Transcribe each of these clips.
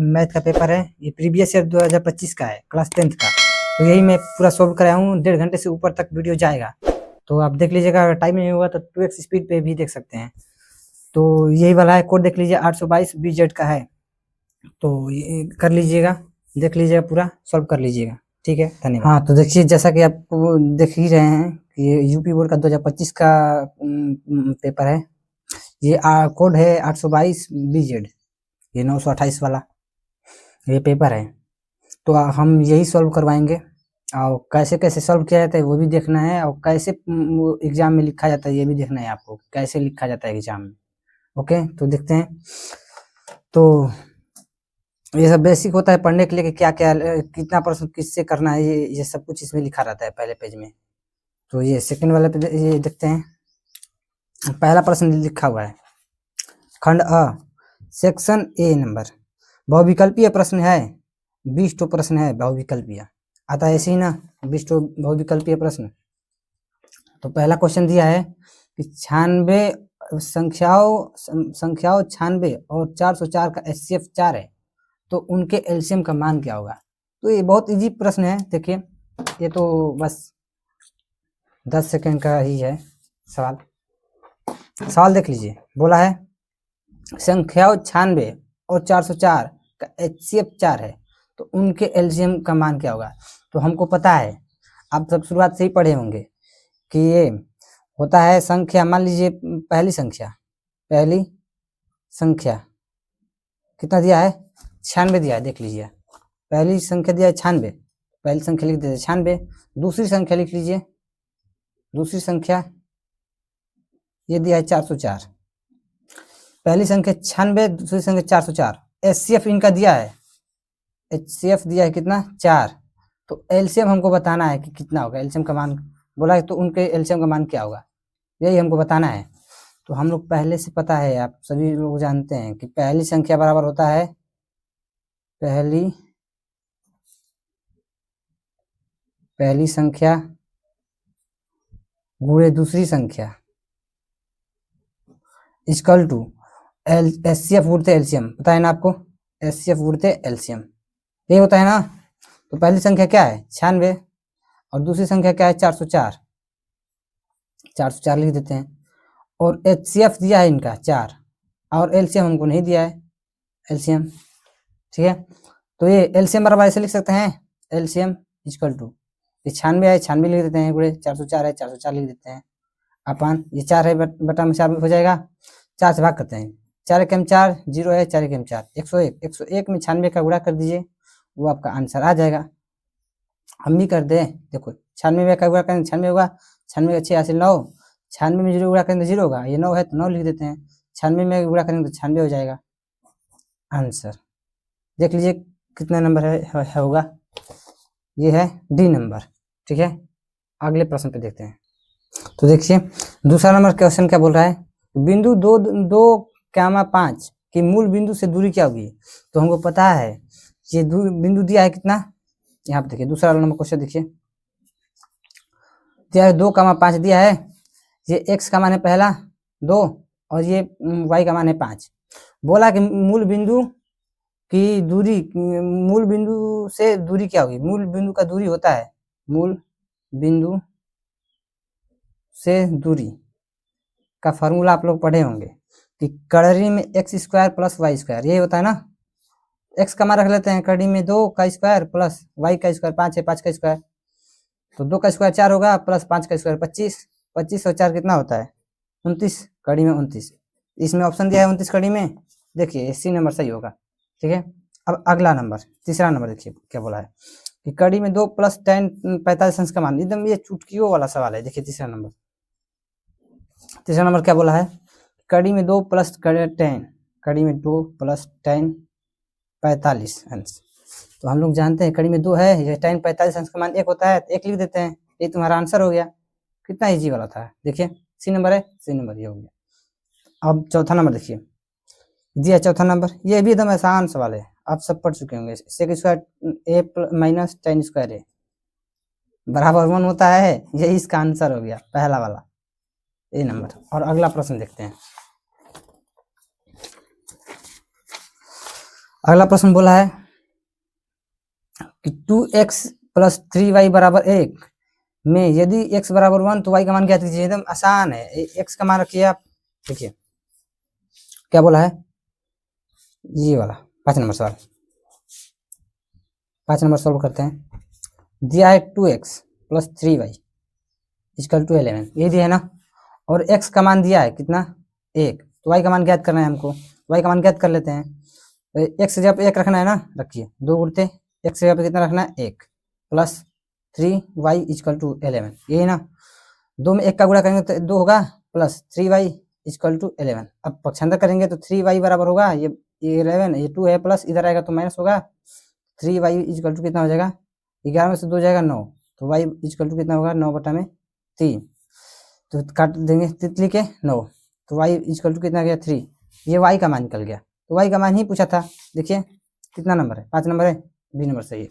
Math का paper है, ये प्रीवियस ईयर 2025 का है, क्लास 10th का। तो यही मैं पूरा सॉल्व कराया हूँ, 1.5 घंटे से ऊपर तक वीडियो जाएगा, तो आप देख लीजिएगा। अगर टाइम नहीं होगा तो 2x स्पीड पे भी देख सकते हैं। तो यही वाला है, कोड देख लीजिए, 822 BZ का है, तो ये कर लीजिएगा, देख लीजिएगा, पूरा सॉल्व कर लीजिएगा। ठीक है, धन्यवाद। हाँ, तो देखिए, जैसा कि आप देख ही रहे हैं कि ये यूपी बोर्ड का 2025 का पेपर है। ये कोड है 822 BZ, ये 928 वाला ये पेपर है। तो हम यही सॉल्व करवाएंगे, और कैसे कैसे सॉल्व किया जाता है वो भी देखना है, और कैसे एग्जाम में लिखा जाता है ये भी देखना है आपको, कैसे लिखा जाता है एग्जाम में। ओके, तो देखते हैं। तो ये सब बेसिक होता है पढ़ने के लिए कि क्या क्या कितना प्रश्न किससे करना है, ये सब कुछ इसमें लिखा रहता है पहले पेज में। तो ये सेकंड वाले पे ये देखते हैं। पहला प्रश्न लिखा हुआ है, खंड अ, सेक्शन ए नंबर, बहुविकल्पीय प्रश्न है, 20 तो प्रश्न है बहुविकल्पीय, आता है ऐसे ही ना, 20 तो बहुविकल्पीय प्रश्न। तो पहला क्वेश्चन दिया है कि 96 संख्याओं 96 और 404 का HCF 4 है, तो उनके एलसीएम का मान क्या होगा। तो ये बहुत इजी प्रश्न है। देखिए, ये तो बस 10 सेकंड का ही है सवाल देख लीजिए। बोला है संख्याओं 96 और 404 का HCF 4 है, तो उनके एलसीएम का मान क्या होगा। तो हमको पता है, आप सब शुरुआत से ही पढ़े होंगे कि ये होता है संख्या, मान लीजिए पहली संख्या कितना दिया है, 96 दिया है। देख लीजिए, पहली संख्या दिया है 96, पहली संख्या लिख देते 96। दूसरी संख्या लिख लीजिए, दूसरी संख्या ये दिया है 404। पहली संख्या 96, दूसरी संख्या 404। HCF इनका दिया है, HCF दिया है कितना, 4। तो एलसीएम हमको बताना है कि कितना होगा, एलसीएम का मान बोला है, तो उनके एलसीएम का मान क्या होगा, यही हमको बताना है। तो हम लोग पहले से पता है, आप सभी लोग जानते हैं कि पहली संख्या बराबर होता है पहली संख्या गुणे दूसरी संख्या इक्वल टू HCF गुणते एलसीएम। पता है ना आपको, HCF गुणते एलसीएम यही होता है ना। तो पहली संख्या क्या है 96 और दूसरी संख्या क्या है 404, 404 लिख देते हैं। और HCF दिया है इनका 4, और एलसीएम हमको नहीं दिया है एलसीएम। ठीक है, तो ये एलसीएम बराबर ऐसे लिख सकते हैं, एलसीएम इक्वल टू 96 है 96 लिख देते हैं, गुणे 404 है 404 लिख देते हैं, अपन ये 4 है बटा में 4 हो जाएगा, 4 से भाग करते हैं, 4 एकम 4, 0 है 4 एकम 4, 101। 101 में 96 का गुणा कर दीजिए, वो आपका आंसर आ जाएगा। हम भी कर दें, देखो 96 में का गुणा करेंगे 96 होगा, 96 का 6 हासिल 9, 96 में 0 गुणा करेंगे तो 0 होगा, ये 9 है तो 9 लिख देते हैं, 96 में गुणा करेंगे तो 96 हो जाएगा आंसर। देख लीजिए कितना नंबर होगा, ये है डी नंबर। ठीक है, अगले प्रश्न पे देखते हैं। तो देखिए दूसरा नंबर क्वेश्चन क्या बोल रहा है, बिंदु 2,5 की मूल बिंदु से दूरी क्या होगी। तो हमको पता है ये बिंदु दिया है कितना, यहाँ पे देखिए दूसरा नंबर क्वेश्चन देखिए, दिया है 2,5 दिया है, ये x का मान है पहला 2 और ये y का मान है 5। बोला कि मूल बिंदु की दूरी, मूल बिंदु से दूरी क्या होगी। मूल बिंदु का दूरी होता है, मूल बिंदु से दूरी का फार्मूला आप लोग पढ़े होंगे कि कड़ी में x² प्लस y², यही होता है ना। x का मान रख लेते हैं, कड़ी में 2 का स्क्वायर प्लस y का स्क्वायर 5 है, 5 का स्क्वायर, तो 2 का स्क्वायर 4 होगा, प्लस 5 का स्क्वायर 25, 25 और 4 कितना होता है 29, कड़ी में 29। इसमें ऑप्शन दिया है 29 कड़ी में, देखिए सी नंबर सही होगा। ठीक है, अब अगला नंबर, तीसरा नंबर देखिए क्या बोला है कि कड़ी में 2 प्लस tan 45 अंश का मान, एकदम ये चुटकियों वाला सवाल है। देखिए तीसरा नंबर क्या बोला है, कड़ी में 2 प्लस tan, कड़ी में 2 प्लस tan 45 अंश। तो हम लोग जानते हैं कड़ी में 2 है, ये tan 45 अंश का मान 1 होता है, 1 लिख देते हैं, ये तुम्हारा आंसर हो गया। कितना इजी वाला था, देखिए सी नंबर है, सी नंबर ये हो गया। अब चौथा नंबर देखिए, दिया चौथा नंबर, ये भी एकदम आसान सवाल है, आप सब पढ़ चुके होंगे। sec square a minus tan square a बराबर 1 होता है, यही इसका आंसर हो गया, पहला वाला ए नंबर। और अगला प्रश्न देखते हैं। अगला प्रश्न बोला है कि 2x प्लस 3y बराबर 1 में यदि x बराबर 1 तो y का मान ज्ञात कीजिए। एकदम आसान है, x का मान रखिए आप। देखिए क्या बोला है, ये वाला 5 नंबर सवाल। 5 नंबर सॉल्व करते हैं। दिया है 2x plus 3y equal to 11, ये दिया है ना, और x का मान दिया है कितना 1, तो y का मान ज्ञात करना है हमको। y का मान ज्ञात कर लेते हैं। तो x जब 1 रखना है ना, रखिए 2 गुणते x जगह पे कितना रखना है 1 प्लस 3y इक्वल टू 11, ये है ना। 2 में 1 का गुणा करेंगे तो 2 होगा प्लस 3y इक्वल टू 11। अब पक्षांतर करेंगे तो 3y बराबर होगा ये 11, ये 2 है प्लस इधर आएगा तो माइनस होगा। 3y इक्वल टू कितना हो जाएगा, 11 में से 2 जाएगा 9, तो y इक्वल टू कितना होगा 9/3। तो काट देंगे तितली के 9, तो y इक्वल टू कितना गया 3, ये y का मान निकल गया। तो y का मान ही पूछा था। देखिए कितना नंबर है, 5 नंबर है, बी नंबर सही है।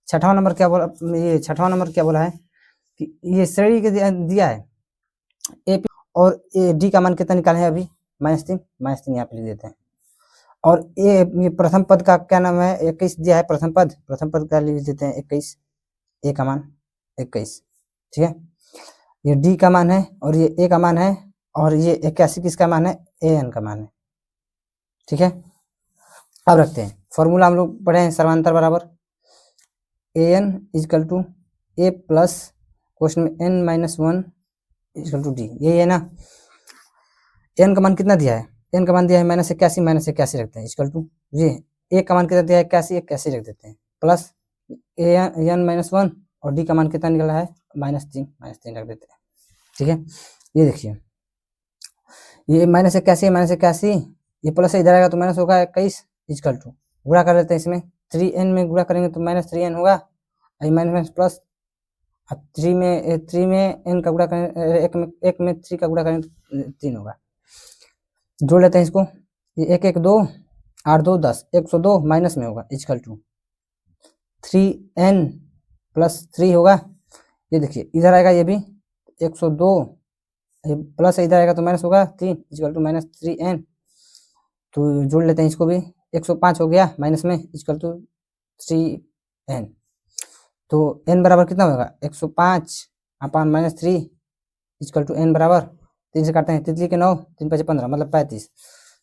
छठवां नंबर क्या बोला, ये छठवां नंबर क्या बोला है कि ये श्रेणी के दिया है ए और ए डी का मान कितना निकाले हैं अभी -3 यहाँ पे लिख देते हैं। और ये प्रथम पद का क्या नाम है, 21 दिया है प्रथम पद का लिख देते हैं 21, ए का मान 21, ठीक है। ये डी का मान है और ये ए का मान है, और ये 81 किसका मान है, ए एन का मान है, ठीक है। अब रखते हैं फॉर्मूला, हम लोग पढ़े हैं सर्वांतर बराबर a n equal to a plus question में n minus 1 equal to d, यही है ना। एन का मान कितना दिया है, एन का मान दिया है -81 रखते हैं इजकल टू ये, ए का मान कितना दिया है 81 रख देते हैं, प्लस एन -1 और डी का मान कितना निकला है -3 रख देते हैं, ठीक है। ये देखिए ये -81 ये प्लस इधर आएगा तो माइनस होगा 21 इजकल टू, गुणा कर लेते हैं इसमें, 3n में गुणा करेंगे तो -3n होगा, माइनस प्लस 3 में n का गुणा करें, एक में 3 का गुणा करें तो 3 होगा। जोड़ लेते हैं इसको, ये 1 1 2 8 2 10 102 माइनस में होगा इजकल टू 3n प्लस 3 होगा। ये देखिए इधर आएगा ये भी 102 प्लस इधर आएगा तो माइनस होगा 3 इजकल टू -3n। तो जोड़ लेते हैं इसको भी, 105 हो गया माइनस में इजकल टू 3n। तो n बराबर कितना होगा 105 अपान -3 इजकल टू n बराबर 3 से काटते हैं, तितली के 9 3 5 15 मतलब 35,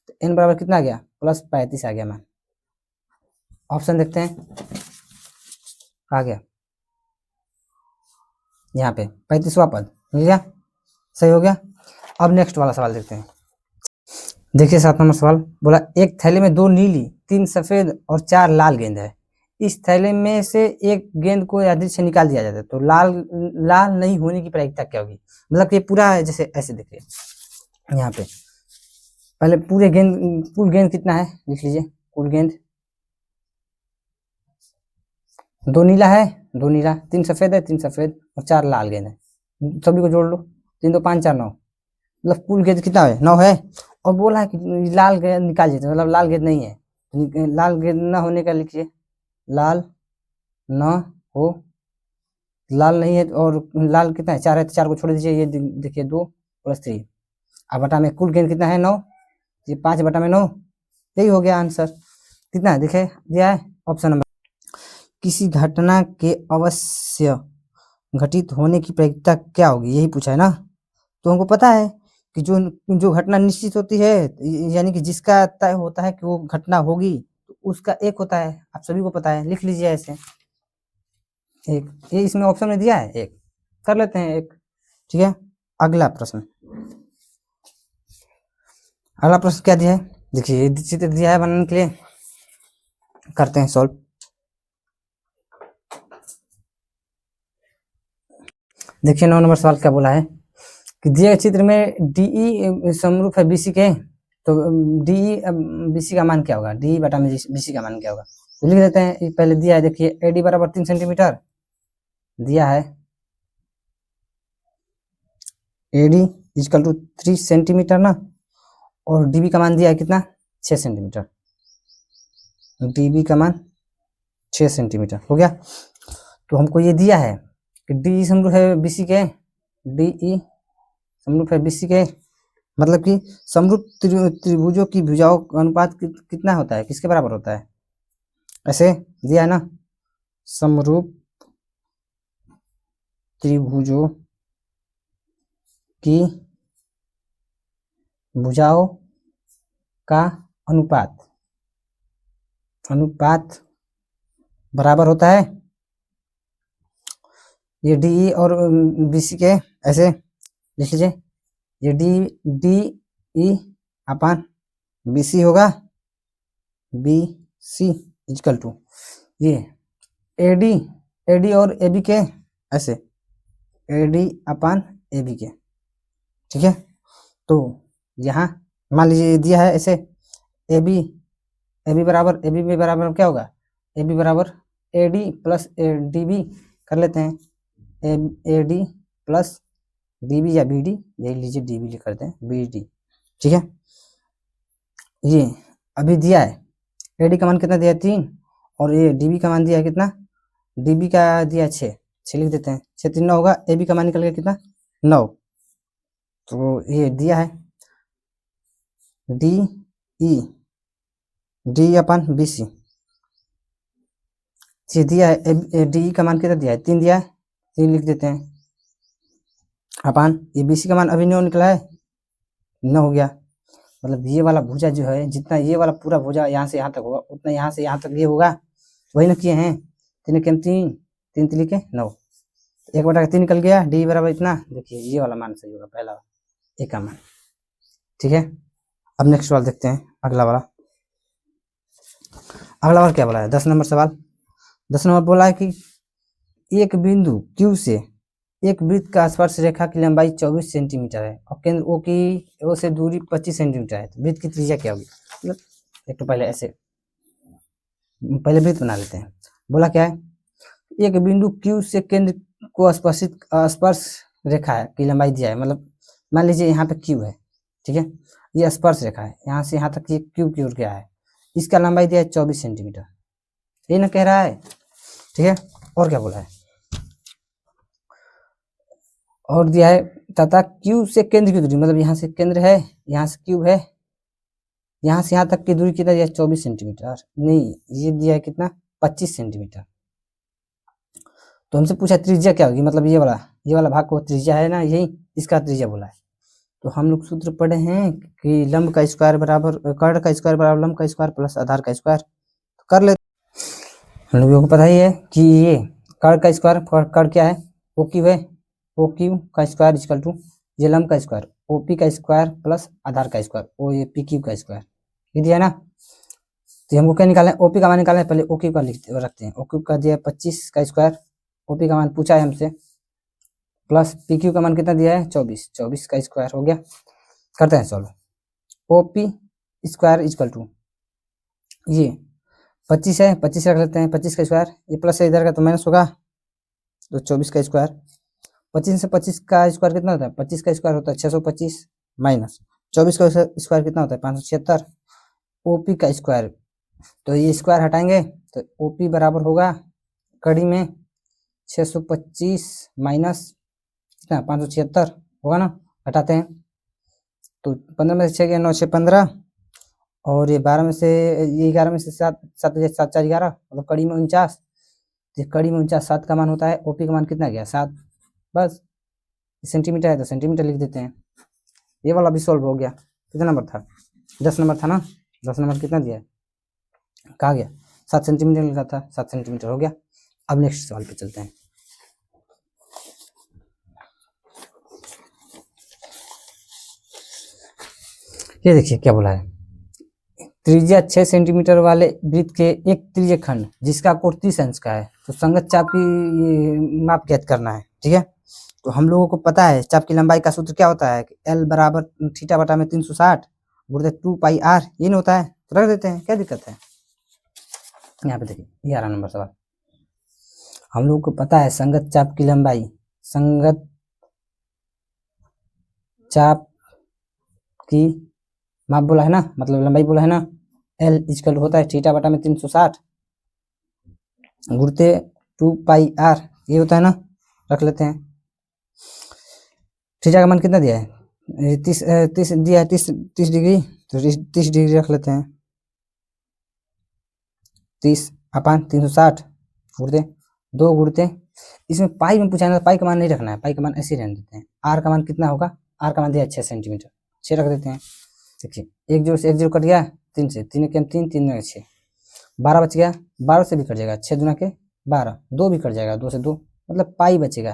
तो n बराबर कितना आ गया +35 आ गया मान। ऑप्शन देखते हैं आ गया यहाँ पे 35वां पद मिल गया, सही हो गया। अब नेक्स्ट वाला सवाल देखते हैं। देखिए 7 नंबर सवाल बोला, एक थैले में 2 नीली 3 सफेद और 4 लाल गेंद है, इस थैले में से एक गेंद को यादृच्छिक से निकाल दिया जाता है, तो लाल नहीं होने की प्रायिकता क्या होगी। मतलब कि पूरा जैसे ऐसे देखिए यहाँ पे पहले कुल गेंद कितना है लिख लीजिए, कुल गेंद 2 नीला है 2 नीला, 3 सफेद है 3 सफेद और 4 लाल गेंद है, सभी को जोड़ लो, 3 2 5 4 9, मतलब कुल गेंद कितना है 9 है। और बोला है कि लाल गेंद निकाल देते, मतलब लाल गेंद नहीं है, लाल गेंद न होने का लिखिए, लाल न हो, लाल नहीं है, और लाल कितना है 4 है तो 4 को छोड़ दीजिए, ये देखिए 2 + 3, अब बटा में कुल गेंद कितना है 9, ये 5/9, यही हो गया आंसर। कितना है देखिए दिया है ऑप्शन नंबर। किसी घटना के अवश्य घटित होने की प्रायिकता क्या होगी, यही पूछा है ना। तो हमको पता है कि जो घटना निश्चित होती है, यानी कि जिसका तय होता है कि वो घटना होगी, तो उसका एक होता है, आप सभी को पता है, लिख लीजिए ऐसे एक, ये इसमें ऑप्शन में दिया है एक, कर लेते हैं एक, ठीक है। अगला प्रश्न क्या दिया है, देखिए ये चित्र दिया है बनाने के लिए, करते हैं सॉल्व। देखिए 9 नंबर सवाल क्या बोला है कि दिए गए चित्र में DE समरूप है BC के, तो DE BC का मान क्या होगा, DE बटा में BC का मान क्या होगा, तो लिख देते हैं। पहले दिया है देखिए AD बराबर 3 सेंटीमीटर दिया है, AD इक्वल टू 3 सेंटीमीटर ना, और DB का मान दिया है कितना 6 सेंटीमीटर, DB का मान 6 सेंटीमीटर हो गया। तो हमको ये दिया है कि DE समरूप है BC के, DE समरूप है BC के, मतलब कि समरूप त्रिभुजों की भुजाओं का अनुपात कितना होता है, किसके बराबर होता है, ऐसे दिया है ना, समरूप त्रिभुजों की भुजाओं का अनुपात बराबर होता है, ये डी और बीसी के, ऐसे लिख लीजिए, ये डी ई अपान बीसी होगा, बी सी इक्वल टू ये एडी और एबी के, ऐसे एडी अपान एबी के, ठीक है। तो यहाँ मान लीजिए दिया है ऐसे, एबी बराबर, एबी में बराबर क्या होगा, एबी बराबर एडी प्लस डीबी कर लेते हैं, एडी प्लस डीबी या बीडी, यही लीजिए डीबी लिख करते हैं, बीडी, ठीक है। ये अभी दिया है, एडी का मान कितना दिया है 3, और ये डीबी का मान दिया है कितना, डीबी का दिया है 6 लिख देते हैं, 6 3 9 होगा, एबी का मान निकल गया कितना 9। तो ये दिया है डी अपन बी सी, ये दिया है, डी का मान कितना दिया है 3 दिया है, 3 लिख देते हैं, अपन ये बी सी का मान अभी 9 निकला है, 9 हो गया। मतलब ये वाला भुजा जो है, जितना ये वाला पूरा भुजा यहाँ से यहाँ तक होगा, उतना यहाँ से यहाँ तक ये होगा, वही ना किए हैं, 3 के 3 3 3 के 9, 1/3 निकल गया, डी बराबर इतना, देखिए ये वाला मान सही होगा, पहला ए का मान, ठीक है। अब नेक्स्ट सवाल देखते हैं, अगला वाला क्या बोला है, 10 नंबर सवाल। 10 नंबर बोला है कि एक बिंदु Q से एक वृत्त का स्पर्श रेखा की लंबाई 24 सेंटीमीटर है और केंद्र O से दूरी 25 सेंटीमीटर है, तो वृत्त की त्रिज्या क्या होगी। मतलब एक तो पहले ऐसे पहले वृत्त बना लेते हैं। बोला क्या है, एक बिंदु Q से केंद्र को स्पर्श रेखा है की लंबाई दिया है, मतलब मान लीजिए यहाँ पे Q है, ठीक है, ये स्पर्श रेखा है, यहाँ से यहाँ तक ये Q की ओर गया है, इसका लंबाई दिया है 24 सेंटीमीटर, ये ना कह रहा है, ठीक है। और क्या बोला है, और दिया है तथा Q से केंद्र की दूरी, मतलब यहाँ से केंद्र है, यहाँ से Q है, यहाँ से यहाँ तक की दूरी कितना दिया है 24 सेंटीमीटर, नहीं ये दिया है कितना 25 सेंटीमीटर। तो हमसे पूछा त्रिज्या क्या होगी, मतलब ये वाला भाग को त्रिज्या है ना, यही इसका त्रिज्या बोला है। तो हम लोग सूत्र पढ़े हैं कि लंब का स्क्वायर बराबर कर्ण का स्क्वायर बराबर लंब का स्क्वायर प्लस आधार का स्क्वायर, तो कर ले। हम लोगों को पता ही है कि ये कर्ण का स्क्वायर, कर्ण क्या है ओ क्यू है, ओ क्यू का स्क्वायर इक्वल टू ये लंब का स्क्वायर ओ पी का स्क्वायर प्लस आधार का स्क्वायर ओ ये पी क्यू का स्क्वायर, ये दिया ना। तो हमको क्या निकालना है, ओपी का मान निकालना है, पहले ओ क्यू का रखते हैं, ओ क्यू का दिया है 25 का स्क्वायर, ओपी का मान पूछा है हमसे, प्लस पी क्यू का मान कितना दिया है 24 का स्क्वायर हो गया। करते हैं solve, O P square equal to ये 25 है, 25 रख लेते हैं, 25 का स्क्वायर, ये प्लस है इधर का तो माइनस होगा, तो 24 का स्क्वायर, 25 से 25 का स्क्वायर कितना होता है, 25 का स्क्वायर होता है 625 माइनस 24 का स्क्वायर कितना होता है 576, ओपी का स्क्वायर, तो ये स्क्वायर हटाएंगे तो ओपी बराबर होगा कड़ी में 625 माइनस कितना 576 होगा ना, हटाते हैं तो 15 में से 6 गया 9 6 15, और ये 12 में से ये 11 में से 7 7 7 4 11, मतलब कड़ी में 49, कड़ी में 49 7 का मान होता है, ओपी का मान कितना गया 7, बस सेंटीमीटर है तो सेंटीमीटर लिख देते हैं। ये वाला भी सॉल्व हो गया। कितना नंबर था 10 नंबर था ना, 10 नंबर कितना दिया है, कहा गया 7 सेंटीमीटर लिखा था, 7 सेंटीमीटर हो गया। अब नेक्स्ट सवाल पे चलते हैं। ये देखिए क्या बोला है, त्रिज्या 6 सेंटीमीटर वाले वृत्त के एक त्रिज्य खंड जिसका कोण 30 अंश का है, तो संगत चाप की माप ज्ञात करना है, ठीक है। तो हम लोगों को पता है चाप की लंबाई का सूत्र क्या होता है, एल बराबर थीटा बटा में 360 गुणित 2 पाई आर, ये नहीं होता है, तो रख देते हैं, क्या दिक्कत है। यहाँ पे देखिए 11 नंबर सवाल, हम लोगों को पता है संगत चाप की लंबाई, संगत चाप की माप बोला है ना, मतलब लंबाई बोला है ना, एल इक्वल होता है थीटा बटा में 360 गुणित 2 पाई आर, ये होता है ना, रख लेते हैं। थीटा का मान कितना दिया है 30 दिया है 30 डिग्री, तो 30 डिग्री रख लेते हैं, 30 अपान 360 गुणते 2 गुणते, इसमें पाई में पूछा है ना, पाई का मान नहीं रखना है, पाई का मान ऐसे ही रहने देते हैं। आर का मान कितना होगा, आर का मान दिया 6 सेंटीमीटर, 6 रख देते हैं। देखिए एक जोड़ से एक जोड़ कट गया 3 से, 3 के 3, 3 में 6, 12 बच गया, 12 से भी कट जाएगा, 6 दूना के 12, 2 भी कट जाएगा, 2 से 2 मतलब पाई बचेगा।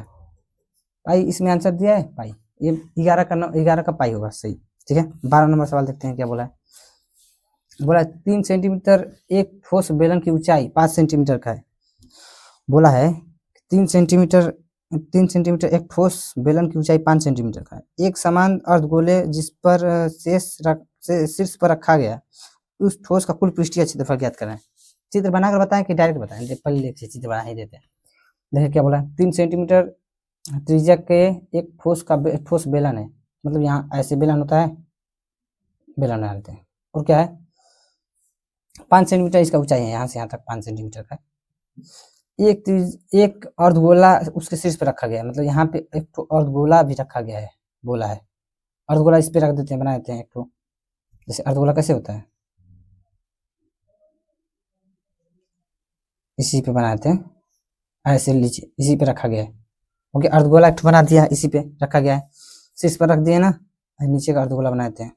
पाई इसमें आंसर दिया है पाई, ये 11 का पाई होगा सही। ठीक है, 12 नंबर सवाल देखते हैं क्या बोला है। बोला 3 सेंटीमीटर एक ठोस बेलन की ऊंचाई 5 सेंटीमीटर का है। बोला है 3 सेंटीमीटर एक ठोस बेलन की ऊंचाई 5 सेंटीमीटर का है। एक समान अर्धगोले जिस पर शीर्ष पर रखा गया उस ठोस का कुल पृष्ठीय क्षेत्रफल ज्ञात करें। चित्र बनाकर बताएं कि डायरेक्ट बताएं, पहले से चित्र बना ही देते हैं। देखिए क्या बोला, 3 सेंटीमीटर त्रिज्या के एक ठोस बेलन है, मतलब यहाँ ऐसे बेलन होता है, बेलन डालते हैं, और क्या है 5 सेंटीमीटर इसका ऊंचाई है, यहाँ से यहाँ तक 5 सेंटीमीटर का। एक अर्धगोला उसके शीर्ष पर रखा गया है, मतलब यहाँ पे एक तो अर्धगोला भी रखा गया है, बोला है अर्धगोला इस पे रख देते हैं, बना देते हैं एक तो। जैसे अर्धगोला कैसे होता है, इसी पे बनाते हैं, ऐसे लीजिए इसी पे रखा गया है। ओके, अर्धगोला एक बना दिया, इसी पे रखा गया है, शीर्ष पर रख दिए ना, नीचे का अर्धगोला बना देते हैं।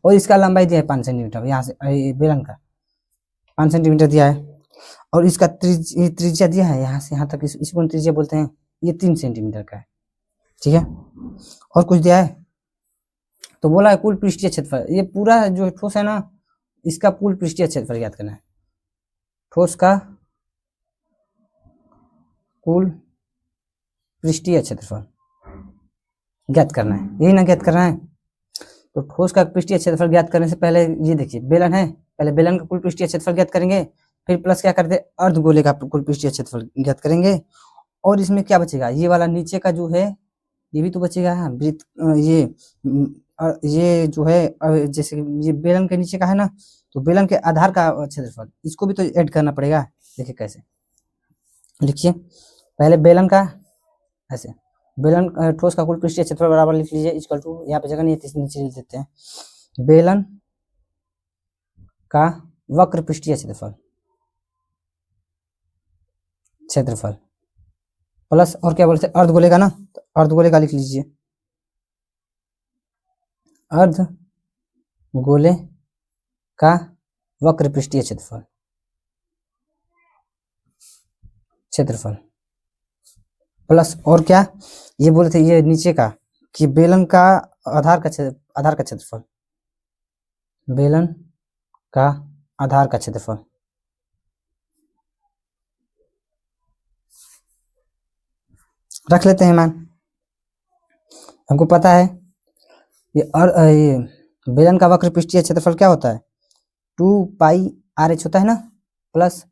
और इसका लंबाई दिया है 5 सेंटीमीटर, यहाँ से बेलन का 5 सेंटीमीटर दिया है, और इसका त्रिज्या दिया है यहाँ से यहाँ तक, इसको त्रिज्या बोलते हैं, ये 3 सेंटीमीटर का है। ठीक है, और कुछ दिया है तो बोला है कुल पृष्ठीय क्षेत्रफल, ये पूरा जो ठोस है ना इसका कुल पृष्ठीय क्षेत्रफल ज्ञात करना है। ठोस का कुल पृष्ठीय क्षेत्रफल ज्ञात करना है, यही ना ज्ञात करना है। तो ठोस का पृष्ठीय क्षेत्रफल ज्ञात करने से पहले ये देखिए बेलन है, पहले बेलन का कुल पृष्ठीय क्षेत्रफल ज्ञात करेंगे, फिर प्लस क्या करते अर्धगोले का कुल पृष्ठीय क्षेत्रफल ज्ञात करेंगे, और इसमें क्या बचेगा, ये वाला नीचे का जो है ये भी तो बचेगा, वृत्त ये जो है जैसे ये बेलन के नीचे का है ना, तो बेलन के आधार का क्षेत्रफल इसको भी तो ऐड करना पड़ेगा। देखिए कैसे लिखिए, पहले बेलन का ऐसे, बेलन ठोस का कुल पृष्ठीय क्षेत्रफल बराबर लिख लीजिए इक्वल टू, यहाँ पे जगह नहीं है नीचे लिख देते हैं, बेलन का वक्र पृष्ठीय क्षेत्रफल प्लस, और क्या बोलते हैं अर्धगोले का ना, तो अर्धगोले का लिख लीजिए, अर्धगोले का वक्र पृष्ठीय क्षेत्रफल प्लस, और क्या ये बोले थे ये नीचे का कि बेलन का आधार का क्षेत्रफल, बेलन का आधार का क्षेत्रफल रख लेते हैं मान, हमको पता है ये बेलन का वक्र पृष्ठीय क्षेत्रफल क्या होता है 2 पाई आर एच होता है ना, प्लस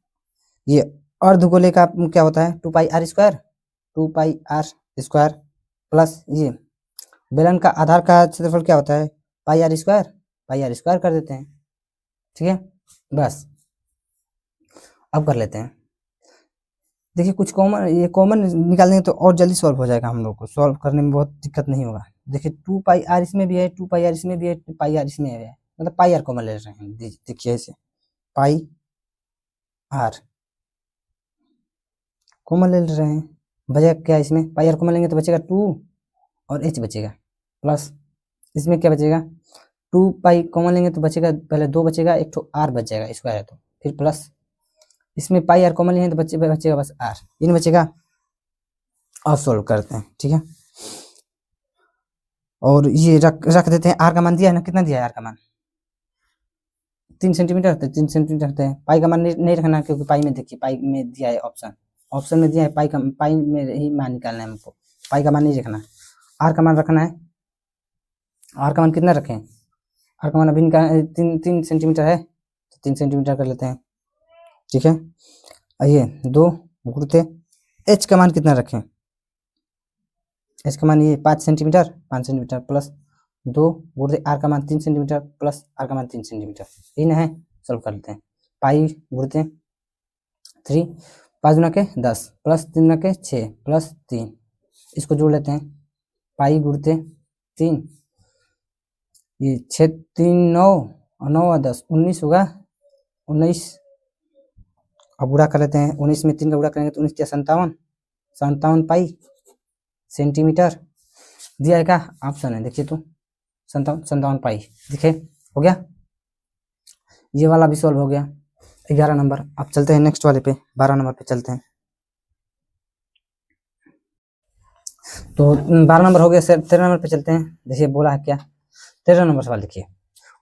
ये अर्धगोले का क्या होता है 2 pi r square, 2 pi r square, plus ये बेलन का आधार का क्षेत्रफल क्या होता है पाई आर स्क्वायर कर देते हैं। ठीक है, बस अब कर लेते हैं। देखिए कुछ कॉमन, ये कॉमन निकालेंगे तो और जल्दी सॉल्व हो जाएगा, हम लोग को सॉल्व करने में बहुत दिक्कत नहीं होगा। देखिए 2 पाई आर इसमें भी है, 2 पाई आर इसमें भी है, 2 पाई आर इसमें है, मतलब पाई आर कॉमन ले रहे हैं। देखिए ऐसे पाई आर कॉमन ले रहे हैं, बचेगा क्या इसमें, पाई आर कॉमन लेंगे तो बचेगा 2 और एच बचेगा, प्लस इसमें क्या बचेगा 2 पाई कॉमन लेंगे तो बचेगा, पहले 2 बचेगा, एक तो आर बच जाएगा स्क्वायर है तो, फिर प्लस इसमें पाई आर कॉमन लेंगे तो बचेगा बस आर, इन बचेगा, और सोल्व करते हैं। ठीक है, और ये रख देते हैं, आर का मान दिया है ना, कितना दिया है आर का मान 3 सेंटीमीटर, तो 3 सेंटीमीटर रखते हैं। पाई का मान नहीं रखना क्योंकि पाई में देखिए पाई में दिया है ऑप्शन में दिया है पाई में ही मान निकालना है हमको, पाई का मान नहीं रखना, आर का मान रखना है। आर का मान कितना रखें, आर का मान अभी निकाल 3 सेंटीमीटर है तो 3 सेंटीमीटर कर लेते हैं। ठीक है, आइए 2 गुणते एच का मान कितना रखें, एच का मान ये 5 सेंटीमीटर प्लस 2 गुणते आर का मान 3 सेंटीमीटर प्लस आर का मान 3 सेंटीमीटर, इन है सॉल्व कर लेते हैं। पाई गुणते 3, 5 गुना के 10 प्लस 3 गुना के 6 प्लस 3, इसको जोड़ लेते हैं, पाई गुणते 3, ये 6 3 9 और 9 और 10 19 होगा, 19 अब गुणा कर लेते हैं, 19 में 3 का गुणा करेंगे तो 19 57, 57 पाई सेंटीमीटर दिया है। क्या ऑप्शन है देखिए, तो 57 पाई दिखे, हो गया। ये वाला भी सॉल्व हो गया, 11 नंबर। अब चलते हैं नेक्स्ट वाले पे, 12 नंबर पे चलते हैं। तो 12 नंबर हो गया सर, 13 नंबर पे चलते हैं। देखिए बोला है क्या, 13 नंबर सवाल देखिए,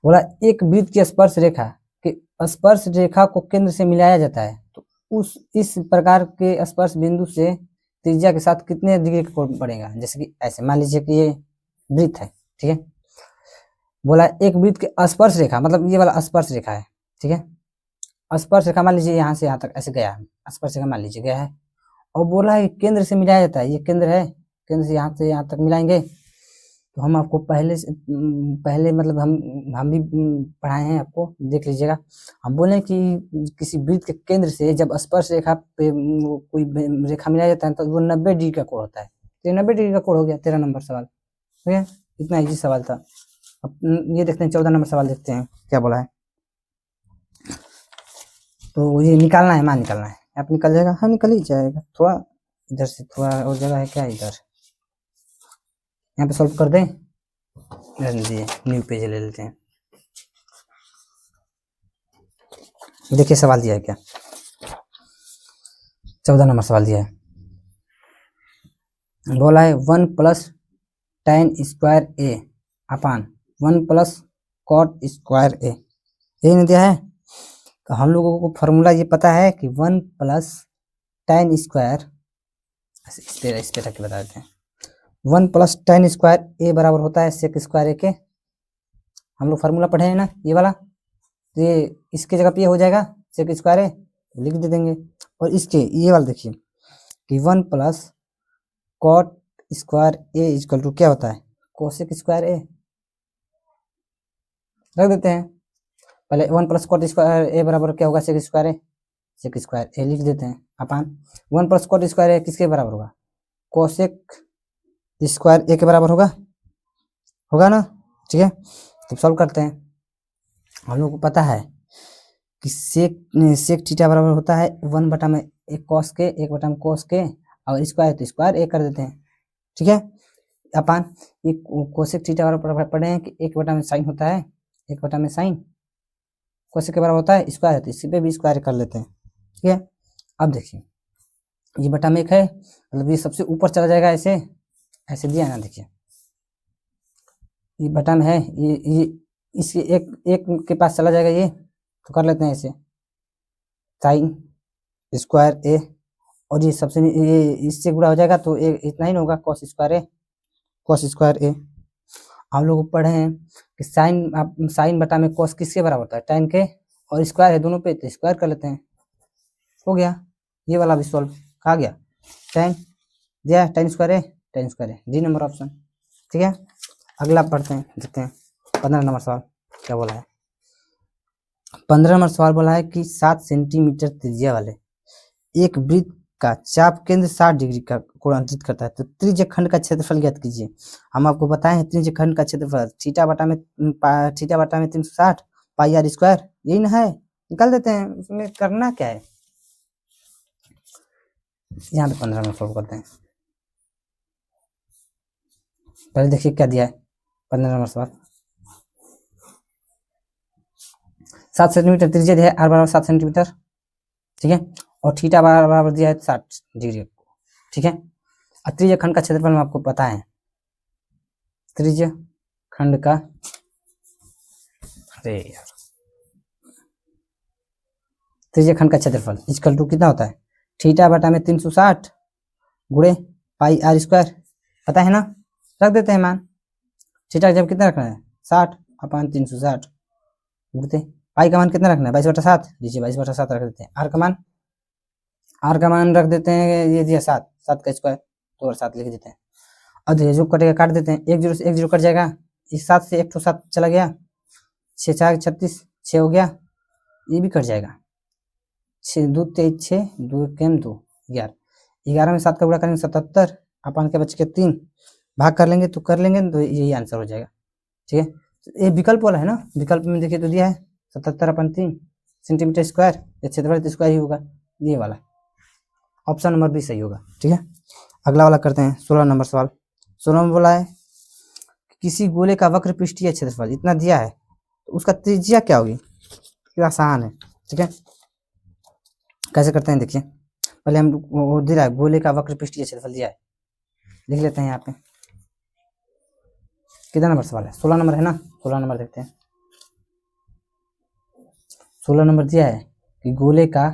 बोला एक वृत्त की स्पर्श रेखा कि स्पर्श रेखा को केंद्र से मिलाया जाता है, तो इस प्रकार के स्पर्श बिंदु से त्रिज्या के साथ कितने डिग्री का कोण पड़ेगा। जैसे कि ऐसे मान लीजिए कि ये वृत्त है, ठीक है। बोला एक वृत्त की स्पर्श रेखा, मतलब ये वाला स्पर्श रेखा है, ठीक है। स्पर्श रेखा मान लीजिए यहाँ से यहाँ तक ऐसे गया है, स्पर्श रेखा मान लीजिए गया है, और बोला है केंद्र से मिलाया जाता है। ये केंद्र है, केंद्र से यहाँ तक मिलाएंगे। तो हम आपको पहले मतलब हम भी पढ़ाए हैं, आपको देख लीजिएगा। हम बोले कि किसी वृत्त के केंद्र से जब स्पर्श रेखा पे कोई रेखा मिलाया जाता है तो वो 90 डिग्री का कोण होता है। तो 90 डिग्री का कोण हो गया 13 नंबर सवाल, ठीक है। इतना इजी सवाल था। अब ये देखते हैं 14 नंबर सवाल, देखते हैं क्या बोला है। तो ये निकालना है, मान निकालना है, आप निकल जाएगा, हाँ निकल ही जाएगा। थोड़ा इधर से थोड़ा और जगह है क्या, इधर यहाँ पे सॉल्व कर दें। न्यू पेज ले लेते हैं। देखिए सवाल दिया है क्या, 14 नंबर सवाल दिया है। बोला है 1 + tan स्क्वायर ए अपान 1 + cot स्क्वायर ए, यही नहीं दिया है। तो हम लोगों को फॉर्मूला ये पता है कि 1 + tan स्क्वायर, इस पे रख के बता देते हैं। 1 + tan स्क्वायर ए बराबर होता है सेक स्क्वायर ए के। हम लोग फार्मूला पढ़े हैं ना ये वाला, तो ये इसके जगह पे ये हो जाएगा सेक स्क्वायर ए, लिख दे देंगे। और इसके ये वाला देखिए कि 1 + cot square A equal to क्या होता है, कोसेक स्क्वायर ए, रख देते हैं। पहले 1 + cot स्क्वायर ए बराबर क्या होगा, सेक स्क्वायर ए, सेक स्क्वायर ए लिख देते हैं अपान 1 + cot स्क्वायर ए किसके बराबर होगा, कोसेक स्क्वायर ए के बराबर होगा ना, ठीक है। तो सॉल्व करते हैं। हम लोग को पता है कि सेक थीटा बराबर होता है 1/1 कॉस के, 1/में कॉस के, और स्क्वायर तो स्क्वायर ए कर देते हैं, ठीक है। अपान ये कोसेक थीटा बराबर पढ़े हैं कि 1/में साइन होता है, 1/में साइन, कोसेक के बराबर होता है स्क्वायर है, तो इसी पे भी स्क्वायर कर लेते हैं, ठीक है। अब देखिए ये बटा में 1 है, मतलब ये सबसे ऊपर चला जाएगा, ऐसे दिया है ना, देखिए ये बटा में है, ये इसके एक के पास चला जाएगा ये, तो कर लेते हैं ऐसे साइन स्क्वायर ए, और ये सबसे ये इससे गुणा हो जाएगा तो इतना ही होगा कॉस स्क्वायर ए। हम लोग पढ़े हैं कि साइन बटा में कॉस किसके बराबर होता है, tan के, और स्क्वायर है दोनों पे तो स्क्वायर कर लेते हैं, हो गया। ये वाला भी सॉल्व आ गया, tan दिया tan स्क्वायर ए, डी नंबर ऑप्शन, ठीक है। अगला पढ़ते हैं, देखते हैं 15 नंबर सवाल क्या बोला है। 15 नंबर सवाल बोला है कि 7 सेंटीमीटर त्रिज्या वाले एक वृत्त का चाप केंद्र 60 डिग्री का कोण अंकित करता है, तो त्रिज्य खंड का क्षेत्रफल ज्ञात कीजिए। हम आपको बताए हैं त्रिज्य खंड का क्षेत्रफल थीटा बटा में 360 पाई आर स्क्वायर, यही ना है, निकाल देते हैं। उसमें करना क्या है, यहाँ पे 15 में सॉल्व करते हैं। पहले देखिए क्या दिया है 15 नंबर सवाल, 7 सेंटीमीटर त्रिज्या दिया है, आर बराबर 7 सेंटीमीटर, ठीक है, और थीटा बराबर दिया है 60 डिग्री, ठीक है। और त्रिज्य खंड का क्षेत्रफल में आपको पता है, त्रिज्य खंड का, अरे यार, त्रिज्य खंड का क्षेत्रफल इक्वल टू कितना होता है, थीटा बटा में 360 गुणे पाई आर स्क्वायर, पता है ना, रख देते हैं मान। थीटा जब कितना रखना है 60 अपान 360 गुणते पाई का मान कितना रखना है 22/7, लीजिए 22/7 रख देते हैं। आर का मान रख देते हैं, ये दिया 7 का स्क्वायर, तो और 7 लिख देते हैं। अब ये जो कटेगा काट देते हैं, 1 0 से 1 0 कट जाएगा, इस 7 से 1 तो 7 चला गया, 6 4 36 6 हो गया, ये भी कट जाएगा, 6 2 23 6 2 1 2 11, 11 में 7 का गुणा करेंगे 77 अपान के बच के 3 भाग कर लेंगे तो तो यही आंसर हो जाएगा, ठीक है। ये विकल्प वाला है ना, विकल्प में देखिए तो दिया है 77/3 सेंटीमीटर स्क्वायर, क्षेत्रफल स्क्वायर ही होगा, ये वाला ऑप्शन नंबर भी सही होगा। ठीक है, अगला वाला करते हैं 16 नंबर सवाल। 16 में बोला है किसी गोले का वक्र पृष्ठीय क्षेत्रफल इतना दिया है तो उसका त्रिज्या क्या होगी। ये आसान है। ठीक है, कैसे करते हैं देखिए, पहले हम वो दिया है गोले का वक्र पृष्ठीय क्षेत्रफल दिया है, लिख लेते हैं यहाँ पे। कितना नंबर सवाल है, 16 नंबर है ना। 16 नंबर देखते हैं। 16 नंबर दिया है कि गोले का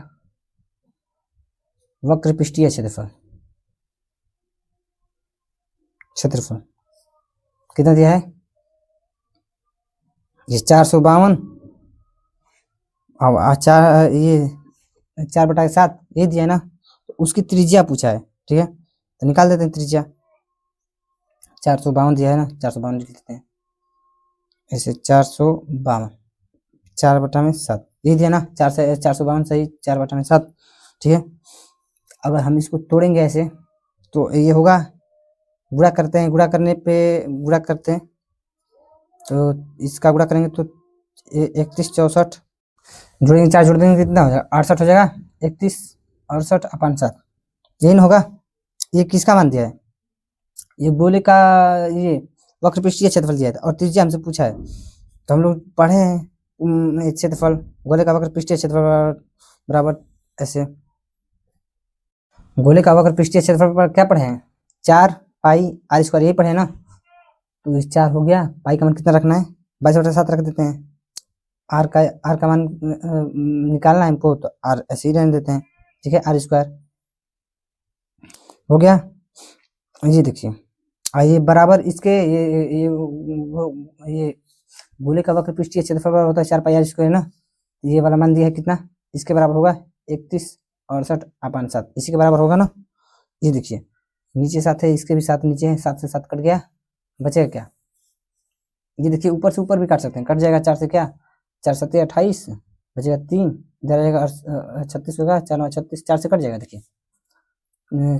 वक्र पृष्ठीय क्षेत्रफल कितना दिया है, ये 452 और चार, ये 4/7 ये दिया है ना, तो उसकी त्रिज्या पूछा है। ठीक है, तो निकाल देते हैं त्रिज्या। 452 दिया है ना, 452 लिख लेते हैं ऐसे, 452 4/7 ये दिया ना, 452 सही, 4/7। ठीक है, अगर हम इसको तोड़ेंगे ऐसे तो ये होगा, गुणा करते हैं, गुणा करने पे गुणा करते हैं तो इसका गुणा करेंगे तो 31 64 जोड़ेंगे, 4 जोड़ देंगे कितना हो जाएगा, 68 हो जाएगा। 31 68/7 यही होगा। ये किसका मान दिया है, ये गोले का ये वक्र पृष्ठीय क्षेत्रफल दिया था और त्रिज्या हमसे पूछा है। तो हम लोग पढ़े हैं क्षेत्रफल, गोले का वक्र पृष्ठीय क्षेत्रफल बराबर ऐसे, गोले का वक्र पृष्ठीय क्षेत्रफल पर क्या पढ़े हैं, 4 पाई आर स्क्वायर, यही पढ़े हैं ना। तो इस 4 हो गया, पाई का मान कितना रखना है, 22/7 रख देते हैं। आर का मान निकालना है हमको, तो आर ऐसे ही रहने देते हैं। ठीक है, आर स्क्वायर हो गया। ये देखिए, ये बराबर इसके ये गोले का वक्र पृष्ठीय क्षेत्रफल बराबर होता है 4 पाई आर स्क्वायर ना। ये वाला मान दिया है कितना, इसके बराबर होगा 31 68/7, इसी के बराबर होगा ना। ये देखिए नीचे 7 है, इसके भी 7 नीचे है, 7 से 7 कट गया, बचेगा क्या, ये देखिए ऊपर से ऊपर भी काट सकते हैं, कट जाएगा 4 से, क्या 4 7 28 बचेगा 3, इधर आएगा 36 होगा, 4 9 36, 4 से कट जाएगा, देखिए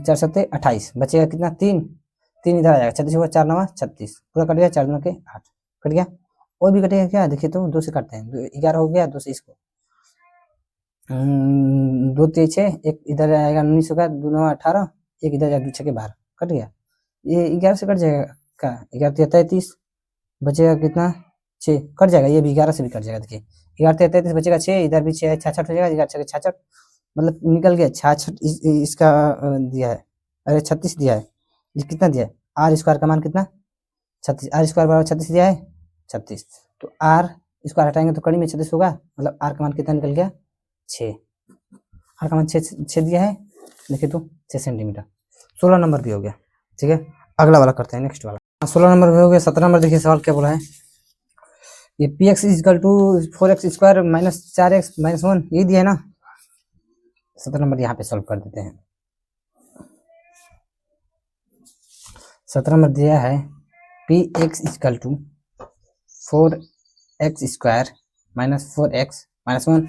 4 7 28 बचेगा कितना, 3 3 इधर आ जाएगा, 36 होगा, 4 9 36 पूरा कट गया, 4 9 के 8 कट गया। और भी कटेगा क्या, देखिए तो 2 से काटते हैं, 11 हो गया, 2 से इसको 2 3 6, एक इधर आएगा 19 होगा, 2 9 18, एक इधर जाएगा 2 6 के 12 कट गया। ये 11 से कट जाएगा क्या, 11 33 बचेगा कितना 6 कट जाएगा, ये भी 11 से भी कट जाएगा। देखिए 11 33 बचेगा 6, इधर भी 6 है, 66 हो जाएगा, 11 6 66 मतलब निकल गया 66। इसका दिया है, अरे 36 दिया है, ये कितना दिया है, आर स्क्वायर का मान कितना 36, आर स्क्वायर बराबर 36 दिया है 36, तो आर स्क्वायर हटाएंगे तो कड़ी में 36 होगा, मतलब आर का मान कितना निकल गया 6, आर का मान 6 दिया है, देखिए तो 6 सेंटीमीटर। 16 नंबर भी हो गया। ठीक है, अगला वाला करते हैं, नेक्स्ट वाला 16 नंबर भी हो गया। 17 नंबर देखिए सवाल क्या बोला है, ये P X equal to 4x square minus 4x minus 1 ये दिया है ना। 17 नंबर यहाँ पे सॉल्व कर देते हैं। 17 नंबर दिया है P X equal to 4x square minus 4x minus 1,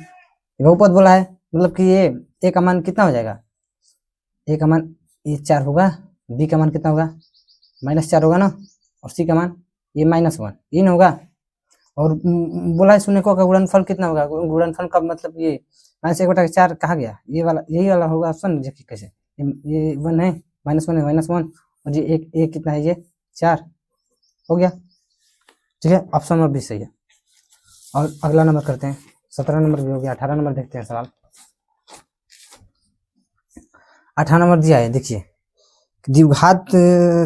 बहुपद बोला है, मतलब कि ये ए का मान कितना हो जाएगा, ए का मान ये 4 होगा, बी का मान कितना होगा -4 होगा ना, और सी का मान ये -1 ये न होगा। और बोला है शून्य का गुणनफल कितना होगा, गुणनफल का मतलब ये -1/4 कहा गया, ये वाला यही वाला होगा ऑप्शन। देखिए कैसे, ये 1 है, -1 है, -1 और ये एक कितना है, ये 4 हो गया। ठीक है, ऑप्शन नंबर भी सही है। और अगला नंबर करते हैं, 17 नंबर भी हो गया। 18 नंबर देखते हैं सवाल। 18 नंबर दिया है, देखिए द्विघात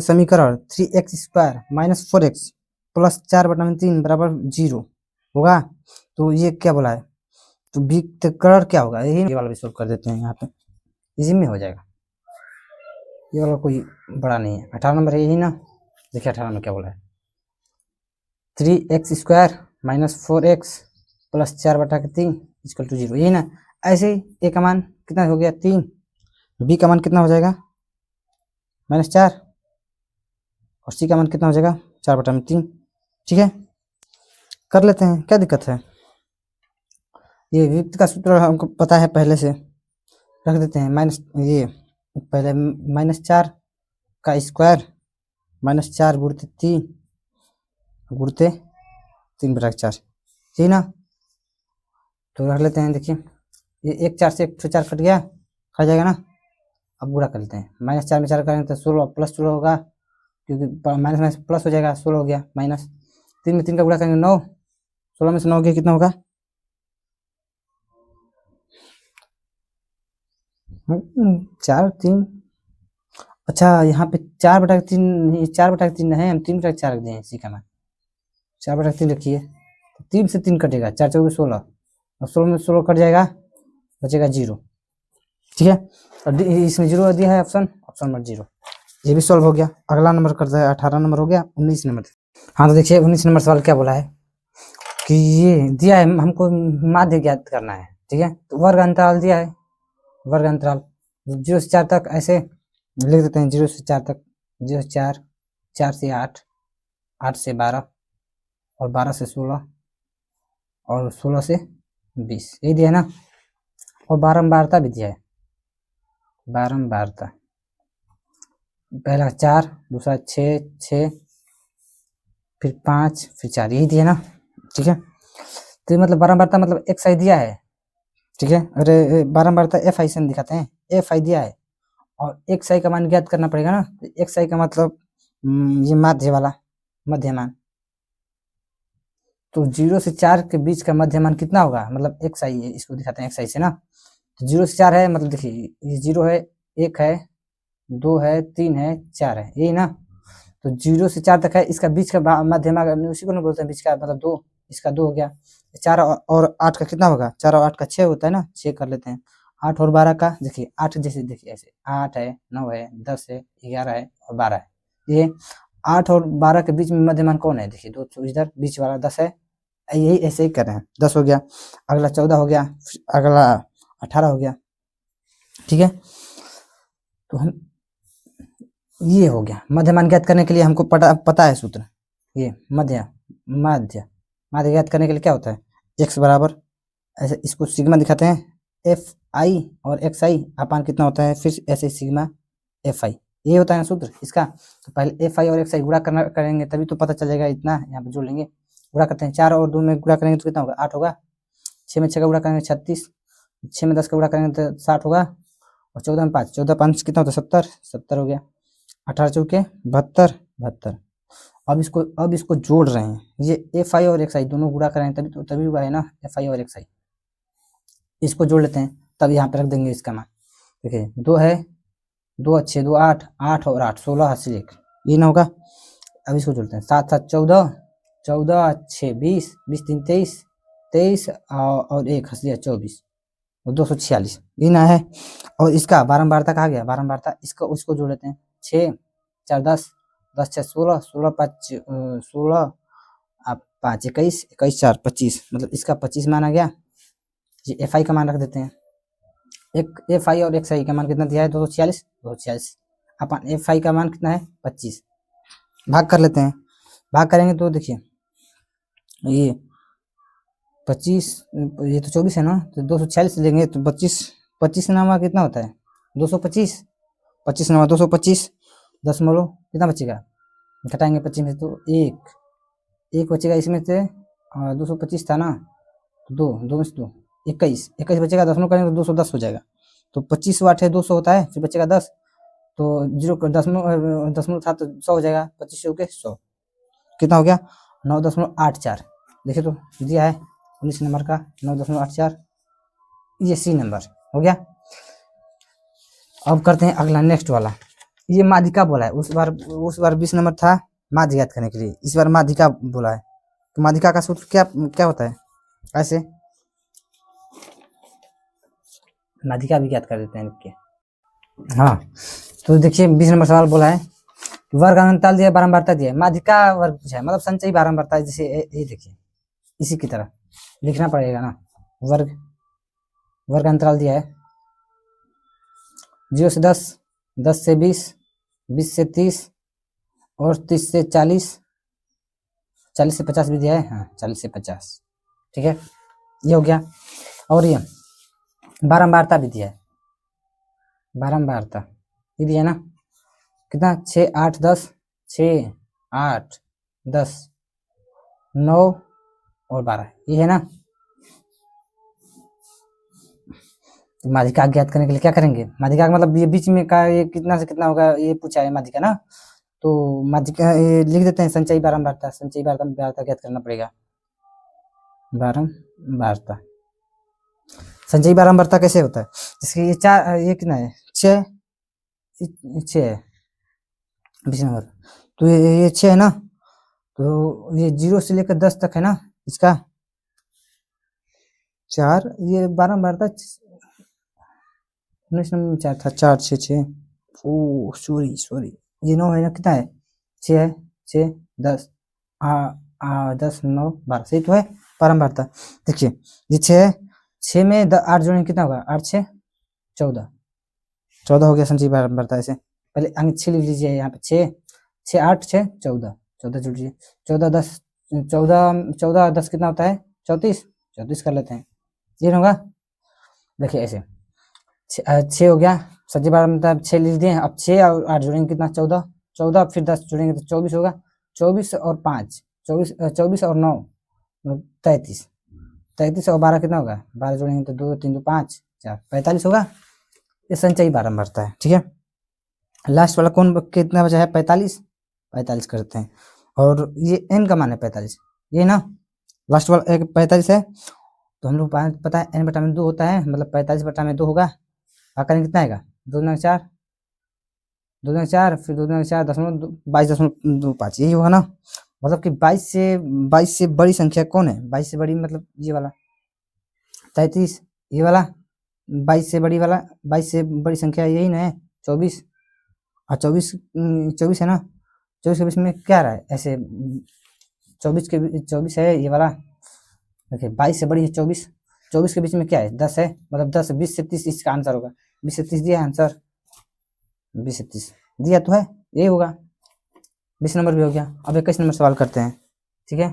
समीकरण 3x square minus 4x plus 4/3 बराबर 0 होगा। तो ये क्या बोला है, तो विकर्ण क्या होगा, यही वाला भी सोल्व कर देते हैं, यहाँ पे इसी में हो जाएगा, ये वाला कोई बड़ा नहीं है। 18 नंबर है यही ना। देखिए 18 में क्या बोला है, 3x square minus 4x plus 4/3 equal to 0, यही ना। ऐसे ही ए का मान कितना हो गया 3, बी का मान कितना हो जाएगा -4 और सी का मान कितना हो जाएगा 4/3। ठीक है, कर लेते हैं, क्या दिक्कत है। ये विभक्त का सूत्र हमको पता है पहले से, रख देते हैं माइनस, ये पहले -4 का स्क्वायर -4 गुणित 3 गुणित 3/4 यही ना। तो रख लेते हैं, देखिए ये 1 4 से 1 4 कट गया, कट जाएगा ना। अब गुणा कर लेते हैं, -4 में 4 करेंगे तो 16 प्लस 16 होगा, क्योंकि माइनस माइनस प्लस हो जाएगा, 16 हो गया माइनस। 3 में 3 का गुणा करेंगे 9, 16 में से 9 गया कितना होगा 4 3। अच्छा यहाँ पे 4/3, 4/3 है, हम 3/4 रख दिए इसी का मान, 4/3 रखिए, 3 से 3 कटेगा, 4 4 16, और 16 में 16 कट जाएगा, बचेगा 0। ठीक है, और इसमें 0 दिया है ऑप्शन नंबर 0, ये भी सॉल्व हो गया। अगला नंबर करते हैं, 18 नंबर हो गया, 19 नंबर। हाँ तो देखिए 19 नंबर सवाल क्या बोला है कि ये दिया है हमको माध्य ज्ञात करना है। ठीक है, तो वर्ग अंतराल दिया है, वर्ग अंतराल 0 से 4 तक ऐसे लिख देते हैं, 0 से 4 तक, 0 से 4, 4 से 8, 8 से 12, और 12 से 16, और 16 से 20, यही दिया है ना। और बारंबारता भी दिया है, बारंबारता, पहला 4, दूसरा 6 6, फिर 5, फिर 4, यही दिया है ना। ठीक है, तो मतलब बारंबारता मतलब एक साइड दिया है। ठीक है, अरे बारंबारता एफ आई से दिखाते हैं, एफ आई दिया है और एक साई का मान ज्ञात करना पड़ेगा ना। तो एक साई का मतलब ये माध्य वाला मध्यमान, तो 0 से 4 के बीच का मध्यमान कितना होगा, मतलब एक साई है, इसको दिखाते हैं एक साई से ना। तो 0 से 4 है, मतलब देखिए ये 0 है, 1 है, 2 है, 3 है, 4 है, यही ना। तो 0 से 4 तक है, इसका बीच का मध्यमान उसी को ना बोलते हैं बीच का, मतलब 2, इसका 2 हो गया। 4 और 8 का कितना होगा, 4 और 8 का 6 होता है ना, 6 कर लेते हैं। 8 और 12 का देखिए, 8 जैसे देखिए ऐसे 8 है, 9 है, 10 है, 11 है और 12 है। ये 8 और 12 के बीच में मध्यमान कौन है, देखिए 2 इधर बीच वाला 10 है, यही ऐसे ही कर रहे हैं। 10 हो गया, अगला 14 हो गया, अगला 18 हो गया। ठीक है, तो हम ये हो गया मध्यमान ज्ञात करने के लिए हमको पता है सूत्र, ये माध्य ज्ञात करने के लिए क्या होता है, x बराबर ऐसे, इसको सिग्मा दिखाते हैं, एफ आई और एक्स आई अपान कितना होता है, फिर ऐसे सिग्मा एफ आई, ये होता है ना सूत्र इसका। तो पहले एफ आई और एक्स आई गुणा करेंगे तभी तो पता चलेगा, इतना यहाँ पे जोड़ लेंगे, गुणा करते हैं, 4 और 2 में गुणा करेंगे तो कितना होगा 8 होगा, 6 में 6 का गुणा करेंगे 36, 6 में 10 का गुणा करेंगे तो 60 होगा, और 14 में 5, 14 5 कितना होता है 70, 70 हो गया, 18 चौके 72, 72। अब इसको जोड़ रहे हैं, ये एफ आई और एक्स आई दोनों गुणा करें तभी हुआ है ना, एफ आई और एक्स आई, इसको जोड़ लेते हैं, तब यहाँ पे रख देंगे इसका मान। देखिए 2 है, 2 अच्छे 2 8, 8 और 8 16 हासिल 1, ये ना होगा। अब इसको जोड़ते हैं, 7 7 14, 14 6 20, 20 3 23, 23 और 1 हासिल 24, 246, ये ना है। और इसका बारंबारता कहा गया, बारंबारता इसको उसको जोड़ लेते हैं, 6 4 10, 10 6 16, 16 5 16, 5 21, 21 4 25, मतलब इसका 25 मान आ गया। जी एफ आई का मान रख देते हैं, एक एफ आई और एक्स आई का मान कितना दिया है 246, 246 अपन एफ आई का मान कितना है 25, भाग कर लेते हैं, भाग करेंगे तो देखिए ये 25, ये तो 24 है ना, तो 246 लेंगे तो 25, 25 नामा कितना होता है 225, 25 नामा 225, 10 कितना बचेगा, घटाएंगे 25 में तो एक बचेगा इसमें से, 225 था ना, तो 2 में से 2 21, 21 बचेगा, 10 करेंगे तो 210 हो जाएगा। तो 25 वाट है 200 होता है, फिर बचेगा 10, तो 0 था तो 100 हो जाएगा, 25 के 100 कितना हो गया 9.84। देखिए तो दिया है 19 नंबर का 9.84, ये सी नंबर हो गया। अब करते हैं अगला नेक्स्ट वाला, ये माध्यिका बोला है, उस बार 20 नंबर था माध्य ज्ञात करने के लिए, इस बार माध्यिका बोला है। तो माध्यिका का सूत्र क्या होता है, ऐसे माध्यिका भी ज्ञात कर देते हैं इनके। हाँ तो देखिए 20 नंबर सवाल बोला है, वर्ग अंतराल दिया, बारंबारता दिया है, माध्यिका वर्ग पूछा है, मतलब संचयी बारंबारता है, जैसे ये देखिए इसी की तरह लिखना पड़ेगा ना, वर्ग अंतराल दिया है 0 से 10, 10 से 20, 20 से 30 और 30 से 40, 40 से 50 भी दिया है, हाँ 40 से 50। ठीक है, ये हो गया। और ये बारंबारता भी दिया है, बारंबारता ये दिया ना, कितना 6 8 10, 6 8 10 9 और 12, ये है ना। तो माध्यिका ज्ञात करने के लिए क्या करेंगे, माध्यिका का मतलब ये बीच में का ये कितना से कितना होगा ये पूछा है माध्यिका ना, तो माध्यिका ये लिख देते हैं संचयी बारंबारता, संचयी बारंबारता ज्ञात करना पड़ेगा, बारंबारता। संचयी बारंबारता कैसे होता है, जैसे ये चार, ये कितना है 6, 6 है 20 नंबर, तो ये 6 है ना, तो ये 0 से लेकर 10 तक है ना इसका 4, ये बारंबारता 19 नंबर में 4 था, 4 6 6, ओ सॉरी ये 9 है ना, कितना है 6 है, 6 10 10 9 12, सही तो है बारंबारता। देखिए ये 6 है, 6 में 8 जोड़ेंगे कितना होगा, 8 6 14, 14 हो गया संचयी बारंबारता। ऐसे पहले अंक 6 लिख लीजिए यहाँ पे, 6 6 8 6 14, 14 जुड़ लीजिए, 14 10 14 10 कितना होता है 34, 34 कर लेते हैं, ये होगा। देखिए ऐसे 6 हो गया संचयी बारंबारता, 6 लिख दिए, अब 6 और 8 जोड़ेंगे कितना 14, 14 फिर 10 जोड़ेंगे तो 24 होगा, 24 और 5 24, 24 और 9 33, 33 और 12 कितना होगा, 12 जोड़ेंगे तो 2 3 2 5 4 45 होगा, ये संचयी बारंबारता है। ठीक है, लास्ट वाला कौन कितना बचा है 45, 45 करते हैं, और ये n का मान है 45, ये ना लास्ट वाला एक 45 है, तो हम लोग पता है n बटा में 2 होता है, मतलब 45 बटा में 2 होगा, आकर कितना आएगा 2 9 4, 2 9 4 फिर 2 9 4 22.25, यही होगा ना, मतलब कि 22 से बड़ी संख्या कौन है, 22 से बड़ी मतलब ये वाला 33, ये वाला 22 से बड़ी वाला, 22 से बड़ी संख्या यही ना है 24, और 24 है ना, 24 के बीच में क्या रहा है ऐसे, 24 है ये वाला, देखिए 22 से बड़ी है 24, 24 के बीच में क्या है 10 है, मतलब 10 20 से 30 इसका आंसर होगा, 20 से 30 दिया आंसर, 20 से 30 दिया तो है, यही होगा, 20 नंबर भी हो गया। अब 21 नंबर सवाल करते हैं, ठीक है।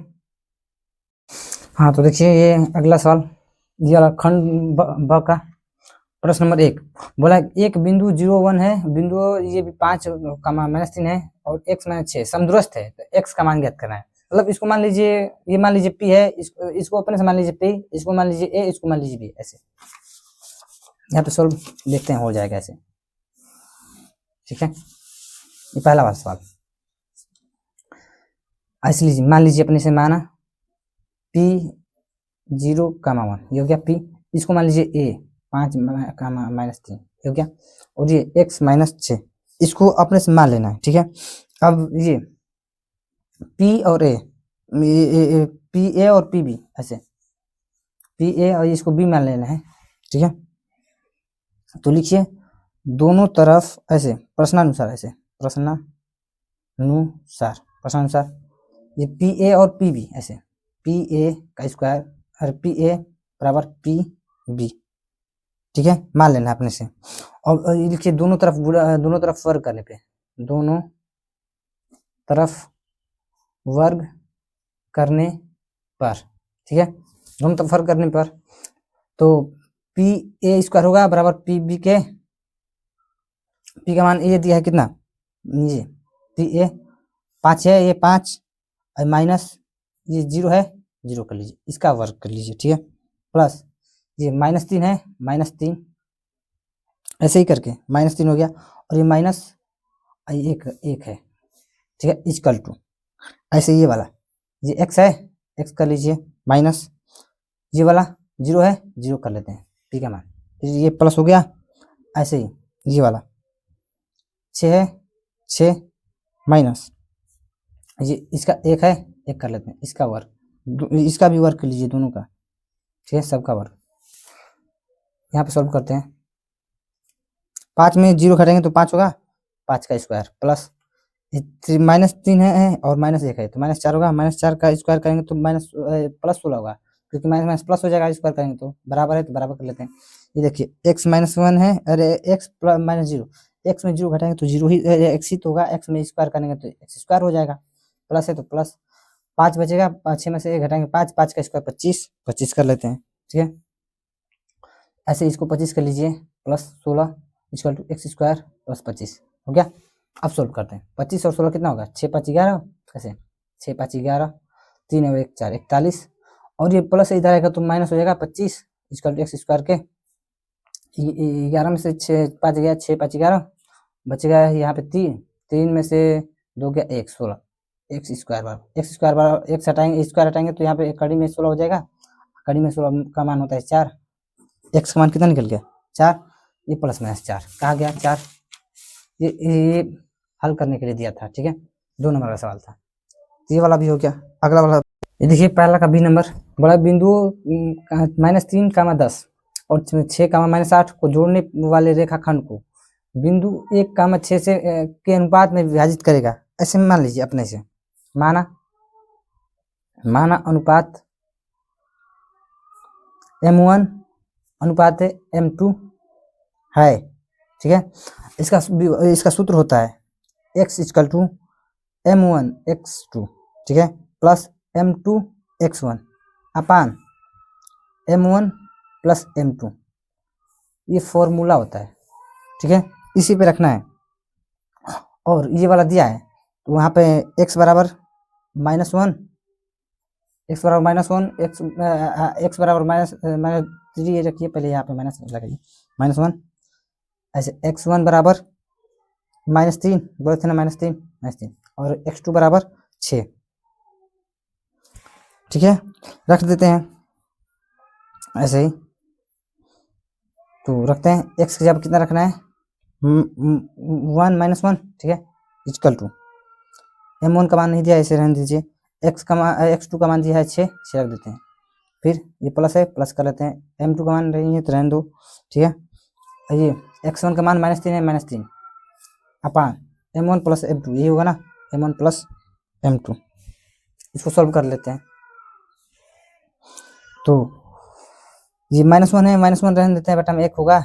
हाँ तो देखिए ये अगला सवाल, ये वाला खंड ब का प्रश्न नंबर 1 बोला, एक बिंदु 0 1 है, बिंदु ये भी 5 -3 है और x -6 समदूरस्थ है, तो x का मान ज्ञात करना है। मतलब इसको मान लीजिए, ये मान लीजिए p है, इसको अपने से मान लीजिए p, इसको मान लीजिए a, इसको मान लीजिए b, ऐसे यहाँ पे सोल्व देखते हैं हो जाएगा ऐसे, ठीक है। ये पहला वाला सवाल, ऐसे लीजिए, मान लीजिए अपने से माना p 0, 1 ये हो गया p, इसको मान लीजिए a 5 -3 हो गया, और ये x -6 इसको अपने से मान लेना है, ठीक है। अब ये p और a, p a और p b, ऐसे p a और इसको b मान लेना है, ठीक है। तो लिखिए दोनों तरफ ऐसे प्रश्नानुसार, ऐसे प्रश्नानुसार ये p a और p b, ऐसे p a का स्क्वायर और p a बराबर p b, ठीक है, मान लेना अपने से। और ये लिखिए दोनों तरफ वर्ग करने पे, दोनों तरफ वर्ग करने पर, ठीक है, दोनों तरफ वर्ग करने पर, तो p a स्क्वायर होगा बराबर p b के, p का मान ये दिया है कितना, ये p a 5 है, ये 5 और माइनस ये 0 है, 0 कर लीजिए, इसका वर्ग कर लीजिए, ठीक है, प्लस ये -3 है, -3 ऐसे ही करके -3 हो गया, और ये माइनस एक है, ठीक है, इक्वल टू ऐसे ये वाला, ये x है, x कर लीजिए, माइनस ये वाला 0 है, 0 कर लेते हैं p का मान, ये प्लस हो गया, ऐसे ही ये वाला 6 है, 6 माइनस ये इसका 1 है, 1 कर लेते हैं, इसका वर्ग, इसका भी वर्ग कर लीजिए दोनों का, ठीक है, सबका वर्ग। यहाँ पे सॉल्व करते हैं, 5 में 0 घटाएंगे तो 5 होगा, 5 का स्क्वायर प्लस -3 है और -1 है तो -4 होगा, -4 का स्क्वायर करेंगे तो प्लस 16 होगा, क्योंकि माइनस प्लस हो जाएगा, स्क्वायर करेंगे तो बराबर है, तो बराबर कर लेते हैं। ये देखिए x -1 है, अरे x -0, x में 0 घटाएंगे तो 0 ही x ही तो होगा, x में स्क्वायर करेंगे तो x स्क्वायर हो जाएगा, प्लस है तो प्लस 5 बचेगा, 6 में से 1 घटाएंगे 5, 5 का स्क्वायर 25, 25 कर लेते हैं, ठीक है। ऐसे इसको 25 कर लीजिए, plus 16 equal to x square plus 25 हो गया। अब सोल्व करते हैं, 25 और 16 कितना होगा, 6 5 11, कैसे 6 5 11, 3 और 1 4 41, और ये प्लस इधर आएगा तो माइनस हो जाएगा 25 इक्वल टू x स्क्वायर के 11 में से 6 5 गया, 6 5 11 बचेगा यहाँ पे 3, 3 में से 2 गया 1, 16 एक्स स्क्वायर बराबर एक्स हटाएंगे, स्क्वायर हटाएंगे तो यहाँ पे कड़ी में 16 हो जाएगा। कड़ी में 16 का मान होता है 4, एक्स का मान कितना निकल गया 4, ये प्लस माइनस 4 कहा गया 4। ये हल करने के लिए दिया था, ठीक है, 2 नंबर का सवाल था। ये वाला भी हो गया। अगला वाला ये देखिए, पहला का बी नंबर, बड़ा बिंदु -3, 10 और 6, -8 को जोड़ने वाले रेखाखंड को बिंदु 1, 6 से के अनुपात में विभाजित करेगा। ऐसे मान लीजिए अपने से, माना अनुपात M1 अनुपात M2 है, ठीक है। इसका सूत्र होता है x = M1 x2, ठीक है, प्लस M2 x1 अपान M1 प्लस M2, ये फॉर्मूला होता है, ठीक है, इसी पे रखना है। और ये वाला दिया है तो वहाँ पे x बराबर -1, x बराबर -3 ये रखिए, पहले यहाँ पे माइनस लगाइए, -1, ऐसे x1 बराबर -3 बोले थे ना, -3 और x2 बराबर 6, ठीक है, रख देते हैं ऐसे ही। तो रखते हैं x की जगह कितना रखना है 1 -1, ठीक है, = M1 का मान नहीं दिया, ऐसे रहने दीजिए। x2 का मान दिया है 6 रख देते हैं। फिर ये प्लस है, प्लस कर लेते हैं। M2 का मान नहीं है तो रहने दो, ठीक है। ये x1 का मान -3 है, -3 अपान M1 प्लस M2, यही होगा ना, M1 प्लस M2। इसको सॉल्व कर लेते हैं। तो ये -1 है, -1 रहने देते हैं, बटा में 1 होगा,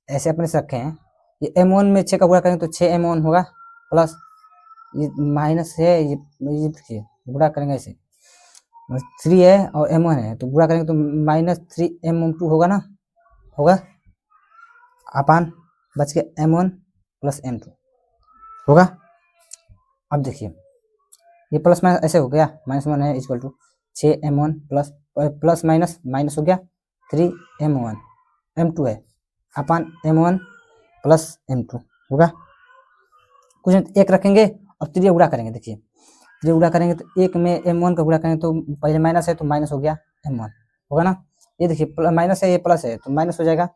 ऐसे अपने से रखे हैं। ये M1 में 6 का गुणा करेंगे तो 6M1 होगा, प्लस ये माइनस है, ये देखिए गुणा करेंगे ऐसे, 3 है और M1 है तो गुणा करेंगे तो -3M2 होगा ना, होगा, अपान बच के M1 प्लस M2 होगा। अब देखिए ये प्लस माइनस ऐसे हो गया, -1 है = 6M1 प्लस माइनस हो गया 3M1, M2 है अपान M1 प्लस M2 होगा। कुछ नहीं, 1 रखेंगे और 3 गुणा करेंगे। देखिए 3 गुणा करेंगे तो 1 में M1 का गुणा करेंगे तो पहले माइनस है तो माइनस हो गया M1 होगा ना। ये देखिए माइनस है, ये प्लस है तो माइनस हो जाएगा,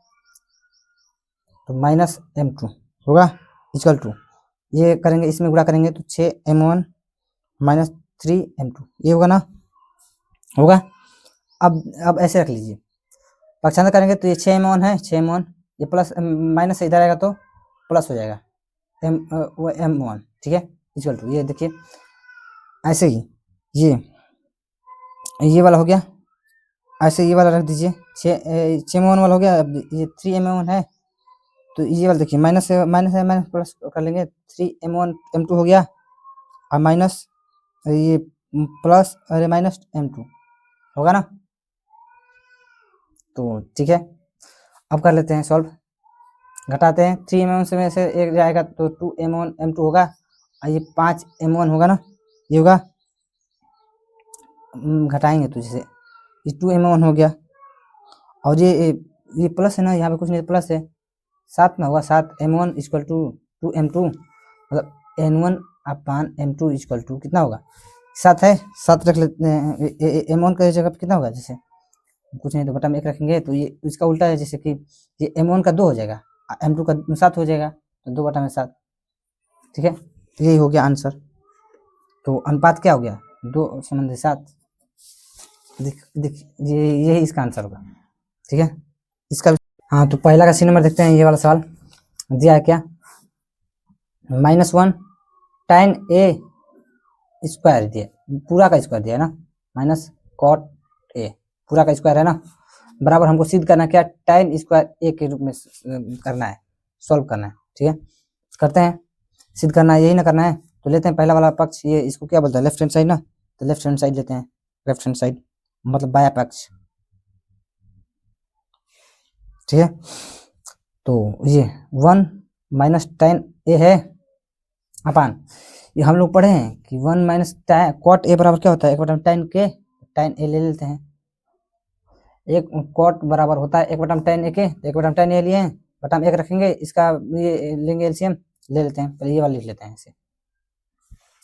तो -M2 होगा = ये करेंगे, इसमें गुणा करेंगे तो 6M1 -3M2 ये होगा ना, होगा। अब ऐसे रख लीजिए, पक्षांतर करेंगे तो ये 6M1 है, 6M1 ये प्लस माइनस से इधर आएगा तो प्लस हो जाएगा M1, ठीक है, = ये देखिए ऐसे ही ये वाला हो गया, ऐसे ये वाला रख दीजिए, 6M1 वाला हो गया। अब ये 3M1 है तो ये वाला देखिए माइनस है, माइनस प्लस कर लेंगे, 3M1 M2 हो गया और माइनस ये प्लस अरे -M2 होगा ना। तो ठीक है, अब कर लेते हैं सॉल्व, घटाते हैं। 3M1 से में से 1 जाएगा तो 2M1 M2 होगा और ये 5M1 होगा ना, ये होगा, घटाएंगे तो जैसे ये 2M1 हो गया और ये प्लस है ना, यहाँ पे कुछ नहीं प्लस है, 7 में होगा, 7M1 = 2M2 मतलब N1 अपान M2 = कितना होगा 7 है, 7 रख लेते हैं। M1 का जगह पे कितना होगा, जैसे कुछ नहीं तो बटा में 1 रखेंगे तो ये इसका उल्टा है, जैसे कि ये M1 का 2 हो जाएगा, M2 का 7 हो जाएगा तो 2/7, ठीक है, यही हो गया आंसर। तो अनुपात क्या हो गया 2:7, यही इसका आंसर होगा, ठीक है। इसका हाँ, तो पहला का सी नंबर देखते हैं। ये वाला सवाल दिया है क्या, -1 tan A² दिया, पूरा का स्क्वायर दिया है ना, माइनस cot A पूरा का स्क्वायर है ना, बराबर हमको सिद्ध करना क्या, tan स्क्वायर A के रूप में करना है, सॉल्व करना है, ठीक है, करते हैं, सिद्ध करना है, यही ना करना है। तो लेते हैं पहला वाला पक्ष, ये इसको क्या बोलते हैं, लेफ्ट हैंड साइड ना, तो लेफ्ट हैंड साइड लेते हैं, लेफ्ट हैंड साइड मतलब बाया पक्ष, ठीक है। तो ये 1 -tan A है अपान, ये हम लोग पढ़े हैं कि 1 - cot A बराबर क्या होता है, 1/tan K, tan A ले लेते हैं, एक कॉट बराबर होता है 1/tan AK, 1/tan लिए हैं, बटा 1 रखेंगे, इसका ये लेंगे एलसीएम, ले लेते हैं, पहले ये वाला लिख लेते हैं इसे,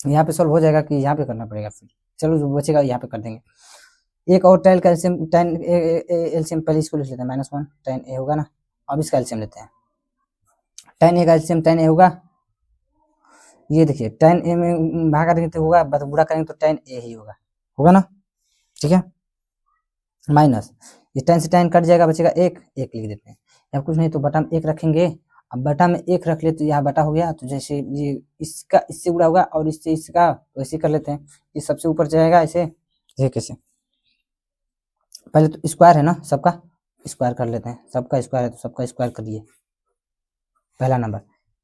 यहाँ पे सॉल्व हो जाएगा कि यहाँ पे करना पड़ेगा फिर, चलो जो बचेगा यहाँ पे कर देंगे। एक और tan का एलसीएम, tan एलसीएम पहले इसको लिख लेते हैं, -1 tan A होगा ना। अब इसका एलसीएम लेते हैं, tan A का एलसीएम tan A होगा, ये देखिए tan A में भागा देंगे तो होगा, बुरा करेंगे तो tan A ही होगा ना, ठीक है। माइनस ये tan से tan कट जाएगा, बचेगा 1 लिख देते हैं, अब कुछ नहीं तो बटा में 1 रखेंगे। अब बटा में 1 रख ले तो यहाँ बटा हो गया, तो जैसे ये इसका इससे गुणा होगा और इससे इसका, तो ऐसे कर लेते हैं, ये सबसे ऊपर जाएगा ऐसे, ये कैसे, पहले तो स्क्वायर है ना, सबका स्क्वायर कर लेते हैं, सबका स्क्वायर है तो सबका स्क्वायर कर दिए। पहला नंबर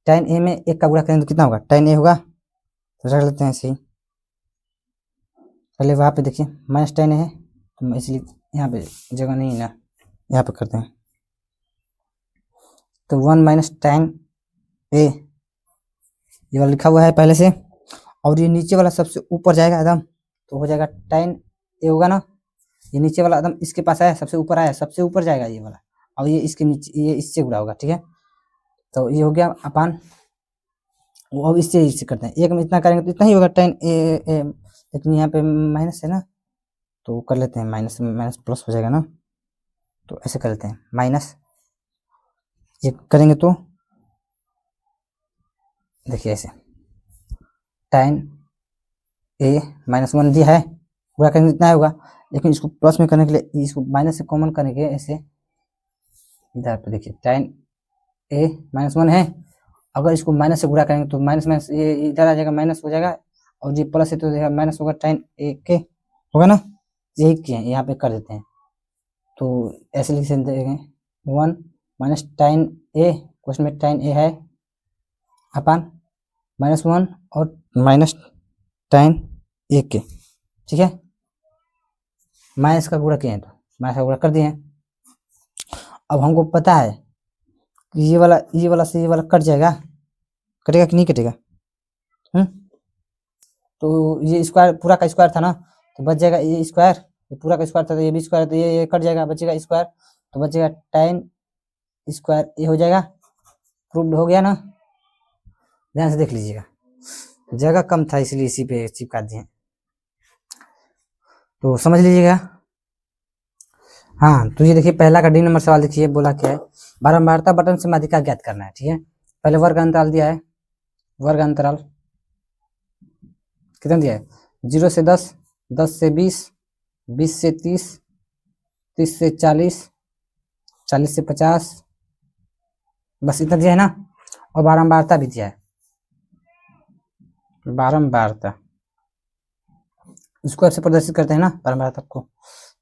tan A में 1 का गुणा करेंगे तो कितना होगा, tan A होगा, तो रख लेते हैं ऐसे ही। पहले वहाँ पे देखिए -tan A है, तो इसलिए यहाँ पे जगह नहीं है ना, यहाँ पे करते हैं, तो 1 - tan A ये वाला लिखा हुआ है पहले से, और ये नीचे वाला सबसे ऊपर जाएगा एकदम, तो हो जाएगा tan A होगा ना, ये नीचे वाला एकदम इसके पास आया, सबसे ऊपर आया, सबसे ऊपर जाएगा ये वाला, और ये इसके नीचे, ये इससे गुणा होगा, ठीक है। तो ये हो गया अपान, अब इससे करते हैं, 1 में इतना करेंगे तो इतना ही होगा tan A, लेकिन यहाँ पे माइनस है ना, तो कर लेते हैं माइनस में माइनस प्लस हो जाएगा ना, तो ऐसे कर लेते हैं माइनस, ये करेंगे तो देखिए ऐसे tan A -1 दिया है, पूरा करेंगे इतना होगा, लेकिन इसको प्लस में करने के लिए इसको माइनस से कॉमन करेंगे ऐसे, इधर पे देखिए tan A -1 है, अगर इसको माइनस से गुणा करेंगे तो माइनस माइनस ये इधर आ जाएगा, माइनस हो जाएगा, और ये प्लस है तो माइनस होगा, tan A के होगा ना, यही किए हैं, यहाँ पे कर देते हैं, तो ऐसे लिख देंगे 1 - tan A, क्वेश्चन में tan A है, अपान -1 और -tan A के, ठीक है। माइनस का गुणा किए हैं तो माइनस का गुणा कर दिए हैं। अब हमको पता है कि ये वाला से ये वाला कट जाएगा, कटेगा कि नहीं कटेगा, तो ये स्क्वायर पूरा का स्क्वायर था ना, तो बच जाएगा ये स्क्वायर, ये पूरा का स्क्वायर था तो ये भी स्क्वायर, तो ये कट जाएगा, बचेगा स्क्वायर, तो बचेगा tan स्क्वायर ये हो जाएगा, प्रूव्ड हो गया ना। ध्यान से देख लीजिएगा, जगह कम था इसलिए इसी पे चिपका दिए, तो समझ लीजिएगा। हाँ, तो ये देखिए पहला का डी नंबर सवाल देखिए, बोला क्या है, बारंबारता बटन से माध्यिका ज्ञात करना है, ठीक है। पहले वर्ग अंतराल दिया है, वर्ग अंतराल कितना दिया है, 0 से 10, 10 से 20, 20 से 30, 30 से 40, 40 से 50, बस इतना दिया है ना, और बारंबारता भी दिया है, बारंबारता स्क्वायर से प्रदर्शित करते हैं ना बारंबारता को,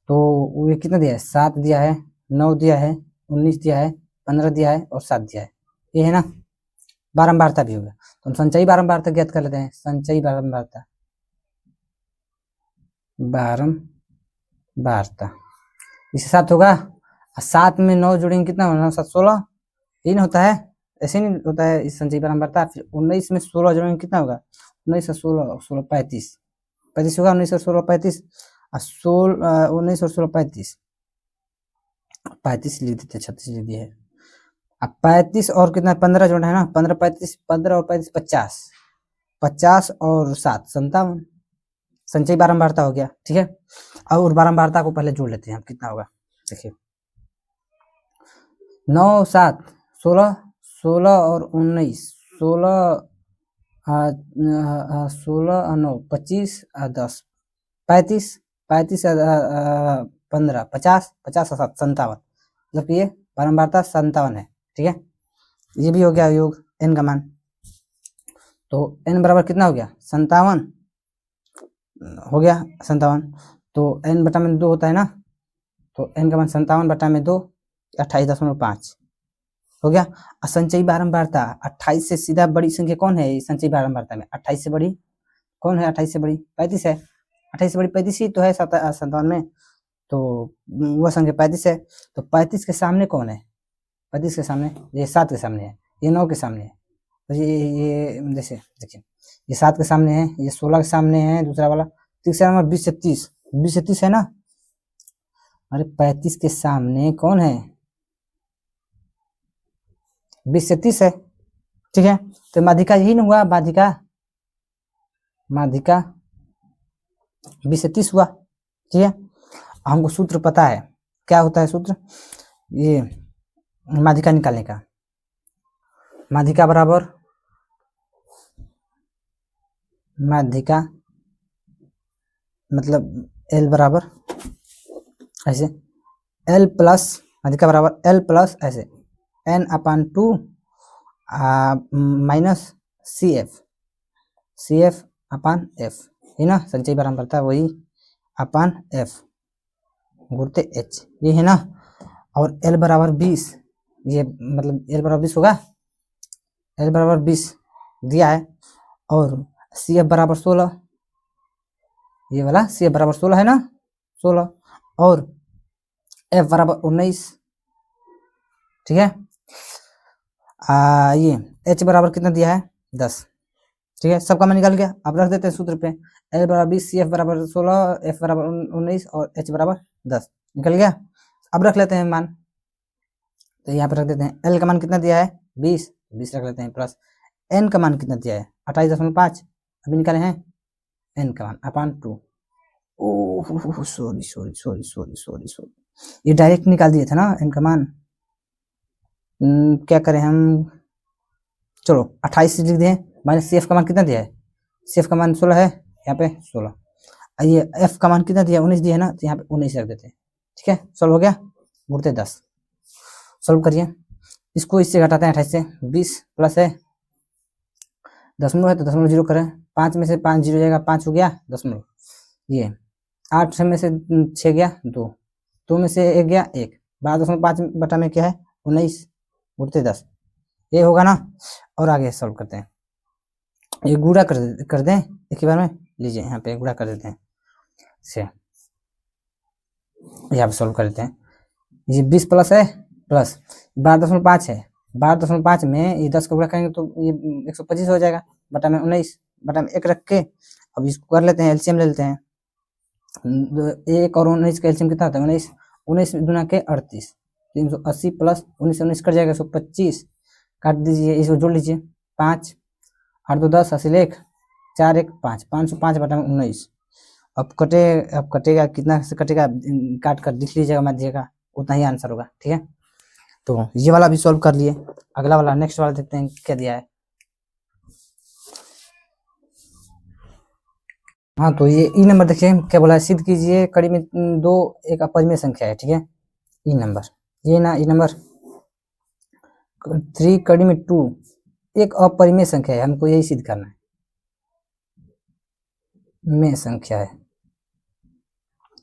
तो ये कितना दिया है, 7 दिया है, 9 दिया है, 19 दिया है, 15 दिया है और 7 दिया है, ये है ना, बारंबारता भी होगा, तो हम संचयी बारंबारता ज्ञात कर लेते हैं, संचयी बारंबारता, बारंबारता इसके साथ होगा, 7 में 9 जोड़ेंगे कितना होगा, 7 16, यही ना होता है, ऐसे नहीं होता है इस संचयी बारंबारता। फिर 19 में 16 जोड़ेंगे कितना होगा, 19 से 16, 16 35, 35 होगा, 19 और 16 35, 19 और 16 35, 35 लिख देते, 36 लिख दिया है। अब 35 और कितना, 15 जोड़ना है ना, 15 35, 15 और 35 50, 50 और 7 57, संचयी बारंबारता हो गया, ठीक है। और बारंबारता को पहले जोड़ लेते हैं हम, कितना होगा देखिए, 9 7 16, 16 और 19, 16 16 9 25 10 35, 35 15 50, 50 और 7 57, मतलब कि ये बारंबारता 57 है, ठीक है। ये भी हो गया योग n का मान, तो n बराबर कितना हो गया, 57 हो गया, 57, तो n बटा में 2 होता है ना, तो n का मान 57 बटा में 2, 28.5 हो गया। संचयी बारंबारता 28 से सीधा बड़ी संख्या कौन है इस संचयी बारंबारता में, 28 से बड़ी कौन है, 28 से बड़ी 35 है, 28 से बड़ी 35 ही तो है 57 में, तो वह संख्या 35 है, तो 35 के सामने कौन है, 35 के सामने ये 7 के सामने है, ये 9 के सामने है, तो ये जैसे देखिए ये 7 के सामने है, ये 16 के सामने है, दूसरा वाला तीसरा नंबर 20 से 30, 20 से 30 है ना, अरे 35 के सामने कौन है? 20 से 30 है, ठीक है। तो माध्यिका यही ना हुआ, माध्यिका 20 से 30 हुआ, ठीक है। हमको सूत्र पता है, क्या होता है सूत्र, ये माध्यिका निकालने का। माध्यिका बराबर माध्यिका मतलब L बराबर ऐसे L प्लस माध्यिका बराबर L प्लस ऐसे N/2 माइनस CF/F है ना, संचयी बार पड़ता है वही अपान F गुणते H, ये है ना। और L बराबर 20, ये मतलब L बराबर 20 होगा, L बराबर 20 दिया है। और CF बराबर 16, ये वाला CF बराबर 16 है ना, 16। और F बराबर 19, ठीक है। ये H बराबर कितना दिया है, 10, ठीक है। सबका मान निकाल गया। अब रख देते हैं सूत्र पे, L बराबर 20, CF बराबर 16, F बराबर 19 और H बराबर 10, निकल गया। अब रख लेते हैं मान, तो यहाँ पे रख देते हैं L का मान कितना दिया है, 20 रख लेते हैं, प्लस N का मान कितना दिया है, 28.5 अभी निकाले हैं, N का मान अपान 2। ओह सॉरी, ये डायरेक्ट निकाल दिए थे ना N का मान। क्या करें हम, चलो 28 लिख दें, माइनस CF का मान कितना दिया है, CF का मान 16 है, यहाँ पे 16। ये F का मान कितना दिया है, 19 दिया है ना, तो यहाँ पे 19 रख देते हैं, ठीक है। सॉल्व हो गया, गुणते 10, सॉल्व करिए। इसको इससे घटाते हैं 28 से, 20 प्लस है दशमलव है तो दशमलव जीरो करें, 5 में से 5 जीरो जाएगा, 5 हो गया दशमलव, ये 8 में से 6 गया 2 में से 1 गया 1, 12.5 बटा में क्या है 19 गुणते 10, ये होगा ना। और आगे सॉल्व करते हैं, ये गुणा कर दें एक ही बार में, लीजिए यहाँ पे गुणा कर देते हैं से, यहाँ पे सॉल्व कर देते हैं। ये 20 प्लस है प्लस 12.5 है, 12.5 में ये 10 का गुणा करेंगे तो ये 125 हो जाएगा, बटा में 19 बटा में 1 रख के अब इसको कर लेते हैं, एलसीएम ले लेते हैं। 1 और 19 का एलसीएम कितना होता है, 19 दुना के 38, 380 प्लस 19 कट जाएगा 125, काट दीजिए, इसको जोड़ लीजिए, 5 8 2 10 80 1 4 1 5, 505 बटा में 19। अब कटेगा कितना से कटेगा, काट कर लिख लीजिएगा, माध्यिका उतना ही आंसर होगा, ठीक है। तो ये वाला भी सॉल्व कर लिए। अगला वाला नेक्स्ट वाला देखते हैं क्या दिया है। हाँ तो ये ई नंबर देखिए क्या बोला है, सिद्ध कीजिए कड़ी में 2 एक अपरिमेय संख्या है, ठीक है। ई नंबर, ये ना ई नंबर 3 कड़ी में 2 एक अपरिमेय संख्या है, हमको यही सिद्ध करना है, में संख्या है,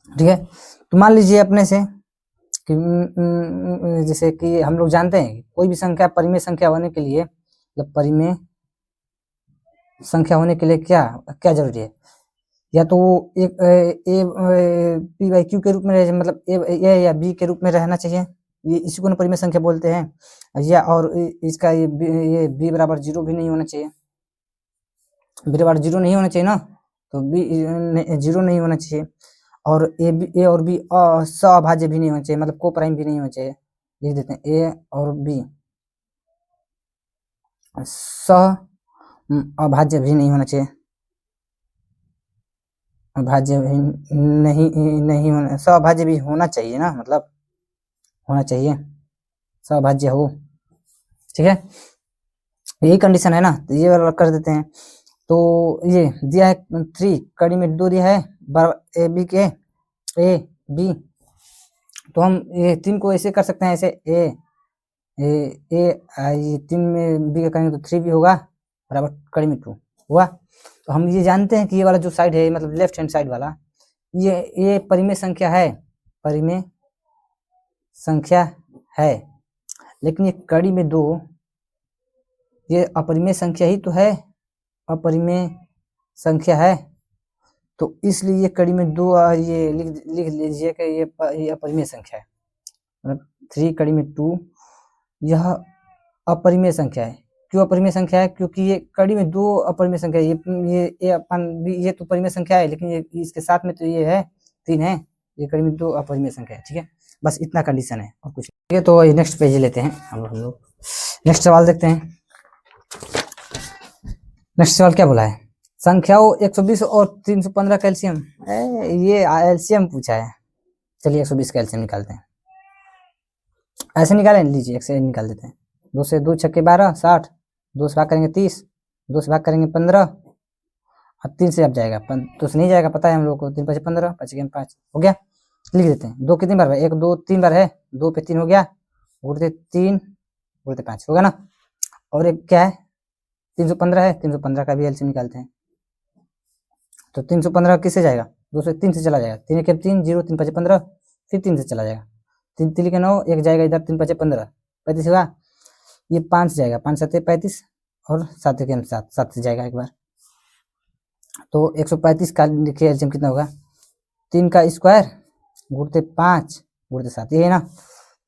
ठीक है। तो मान लीजिए अपने से कि जैसे कि हम लोग जानते हैं कोई भी संख्या परिमेय संख्या होने के लिए, मतलब परिमेय संख्या होने के लिए क्या क्या जरूरी है, या तो एक ए पी बाई क्यू के रूप में रहे, मतलब ए या बी के रूप में रहना चाहिए, ये इसी को ना परिमेय संख्या बोलते हैं, या और इसका ये बी बराबर 0 भी नहीं होना चाहिए, बी बराबर 0 नहीं होना चाहिए ना, तो बी 0 नहीं होना चाहिए। और ए और बी सअभाज्य भी नहीं होना चाहिए, मतलब को प्राइम भी नहीं होना चाहिए, लिख देते हैं ए और बी अभाज्य भी नहीं होना चाहिए, अभाज्य भी नहीं होना, सअभाज्य भी होना चाहिए ना, मतलब होना चाहिए सअभाज्य हो, ठीक है। यही कंडीशन है ना, तो ये वाला कर देते हैं। तो ये दिया है 3 कड़ी में 2 दिया है बराबर ए बी के ए बी, तो हम ये 3 को ऐसे कर सकते हैं, ऐसे ए ये 3 में बी का करेंगे तो 3 भी होगा बराबर कड़ी में 2 हुआ। तो हम ये जानते हैं कि ये वाला जो साइड है, मतलब लेफ्ट हैंड साइड वाला, ये परिमेय संख्या है, परिमेय संख्या है, लेकिन ये कड़ी में 2 ये अपरिमेय संख्या ही तो है, अपरिमेय संख्या है, तो इसलिए ये कड़ी में 2 ये लिख लीजिए कि ये अपरिमेय संख्या है, मतलब 3 कड़ी में 2 यह अपरिमेय संख्या है। क्यों अपरिमेय संख्या है, क्योंकि ये कड़ी में 2 अपरिमेय संख्या है, ये अपन ये तो परिमेय संख्या है, लेकिन ये इसके साथ में तो ये है 3 है, ये करीब 2 अपरिमेय संख्या है, ठीक है। बस इतना कंडीशन है और कुछ, ठीक है। तो नेक्स्ट पेज लेते हैं हम लोग नेक्स्ट सवाल देखते हैं। नेक्स्ट सवाल क्या बोला है, संख्याओं 120 और 315 का एलसीएम। ये एलसीएम पूछा है। चलिए 120 का एलसीएम निकालते हैं। ऐसे निकालें, लीजिए एक से निकाल देते हैं। 2 से 2 छक्के 12 60, 2 से भाग करेंगे 30, 2 से भाग करेंगे 15 और 3 से अब जाएगा 2 से नहीं जाएगा, पता है हम लोग को। 3 5 15, 5 के 5 हो गया। लिख देते हैं। 2 कितनी बार है, 1 2 3 बार है, 2 पे 3 हो गया, उड़ते 3 उड़ते 5 होगा ना। और एक क्या है 315 है, 315 का भी एलसीएम निकालते हैं। तो 315 किससे जाएगा, 2 से 3 से चला जाएगा, 3 के 3 0, 3 5 15, फिर 3 से चला जाएगा, 3 3 के 9, एक जाएगा इधर, 3 5 15, 35 हुआ। ये 5 से जाएगा, 5 7 35 और 7 के 7, 7 से जाएगा एक बार। तो 135 का देखिए एलसीएम कितना होगा, 3 का स्क्वायर गुणते 5 गुणते 7, ये है ना।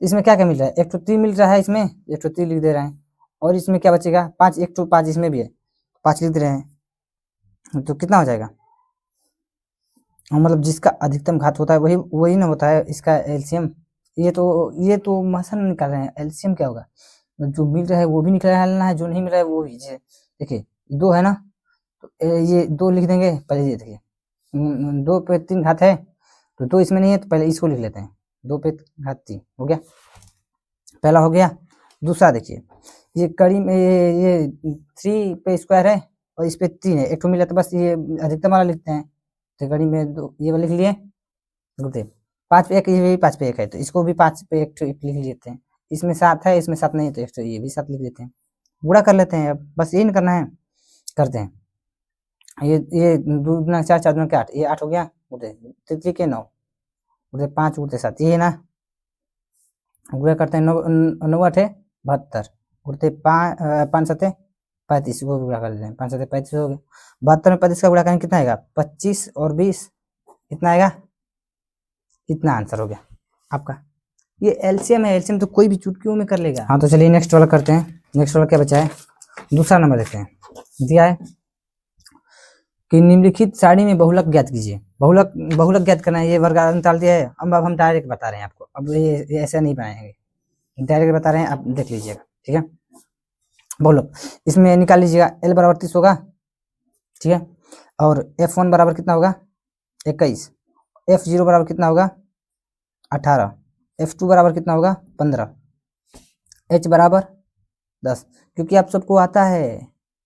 इसमें क्या क्या मिल रहा है, 1 तो 3 मिल रहा है, इसमें 1 तो 3 लिख दे रहे हैं, और इसमें क्या बचेगा 5, 1 तो 5 इसमें भी है, 5 लिख दे रहे हैं। तो कितना हो जाएगा, मतलब जिसका अधिकतम घात होता है वही ना होता है इसका एलसीएम। ये तो मसन निकाल रहे हैं, एलसीएम क्या होगा, जो मिल रहा है वो भी निकालना है, जो नहीं मिल रहा है वो भी। देखिए 2 है ना, तो ये 2 लिख देंगे पहले। ये देखिए 2 पे 3 घात है, तो 2 इसमें नहीं है, तो पहले इसको लिख लेते हैं। 2 पे घात 3 हो गया, पहला हो गया। दूसरा देखिए, ये कड़ी में ये 3 पे स्क्वायर है और इस पे 3 है, एक तो मिला, तो बस ये अधिकतम वाला लिखते हैं। तो कड़ी में ये वाला लिख लिए, 5 पे 1, ये भी 5 पे 1 है, तो इसको भी 5 पे 1 लिख लेते हैं। इसमें 7 है, इसमें 7 नहीं है, तो 1 तो ये भी 7 लिख देते हैं। गुणा कर लेते हैं, अब बस यही करना है, करते हैं। ये 2 गुना 4, 4 गुना 8, ये 8 हो गया, उधर 3 के 9, उधर 5 उधर 7, ये है ना। गुणा करते हैं, 9 8 72, उड़ते 5 7 35, वो गुणा कर लेते हैं, 5 7 35 हो गया। 72 में 35 का गुणा करेंगे कितना आएगा, 25 और 20 इतना आएगा, इतना आंसर हो गया आपका। ये एलसीएम है, एलसीएम तो कोई भी चुटकियों में कर लेगा। हाँ तो चलिए नेक्स्ट वाला करते हैं। नेक्स्ट वाला क्या बचा है, दूसरा नंबर देखते हैं। दिया है कि निम्नलिखित सारणी में बहुलक ज्ञात कीजिए। बहुलक ज्ञात करना है, ये वर्ग अंतराल दिया है। अब हम डायरेक्ट बता रहे हैं आपको, अब ये ऐसा नहीं बनाएंगे, डायरेक्ट बता रहे हैं, आप देख लीजिएगा, ठीक है। बहुलक इसमें निकाल लीजिएगा, L बराबर 30 होगा, ठीक है। और F1 बराबर कितना होगा 21, F0 बराबर कितना होगा 18, F2 बराबर कितना होगा 15, H बराबर 10, क्योंकि आप सबको आता है,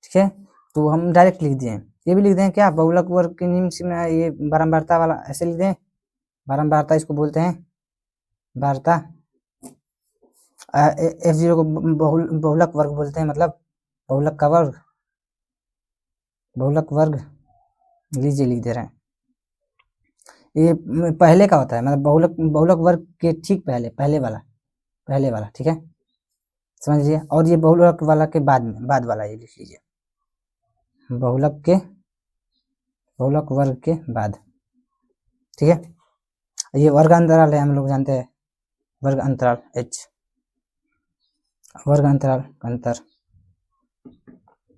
ठीक है। तो हम डायरेक्ट लिख दिए। ये भी लिख दें क्या, बहुलक वर्ग के निम्न में ये बारंबारता वाला ऐसे लिख दें, बारंबारता इसको बोलते हैं, बारता। F0 को बहुलक वर्ग बोलते हैं, मतलब बहुलक का वर्ग, बहुलक वर्ग लीजिए लिख दे रहे हैं। ये पहले का होता है, मतलब बहुलक वर्ग के ठीक पहले वाला, ठीक है, समझ लीजिए। और ये बहुलक वाला के बाद वाला ये लिख लीजिए, बहुलक वर्ग के बाद, ठीक है। ये वर्ग अंतराल है, हम लोग जानते हैं वर्ग अंतराल H, वर्ग अंतराल अंतर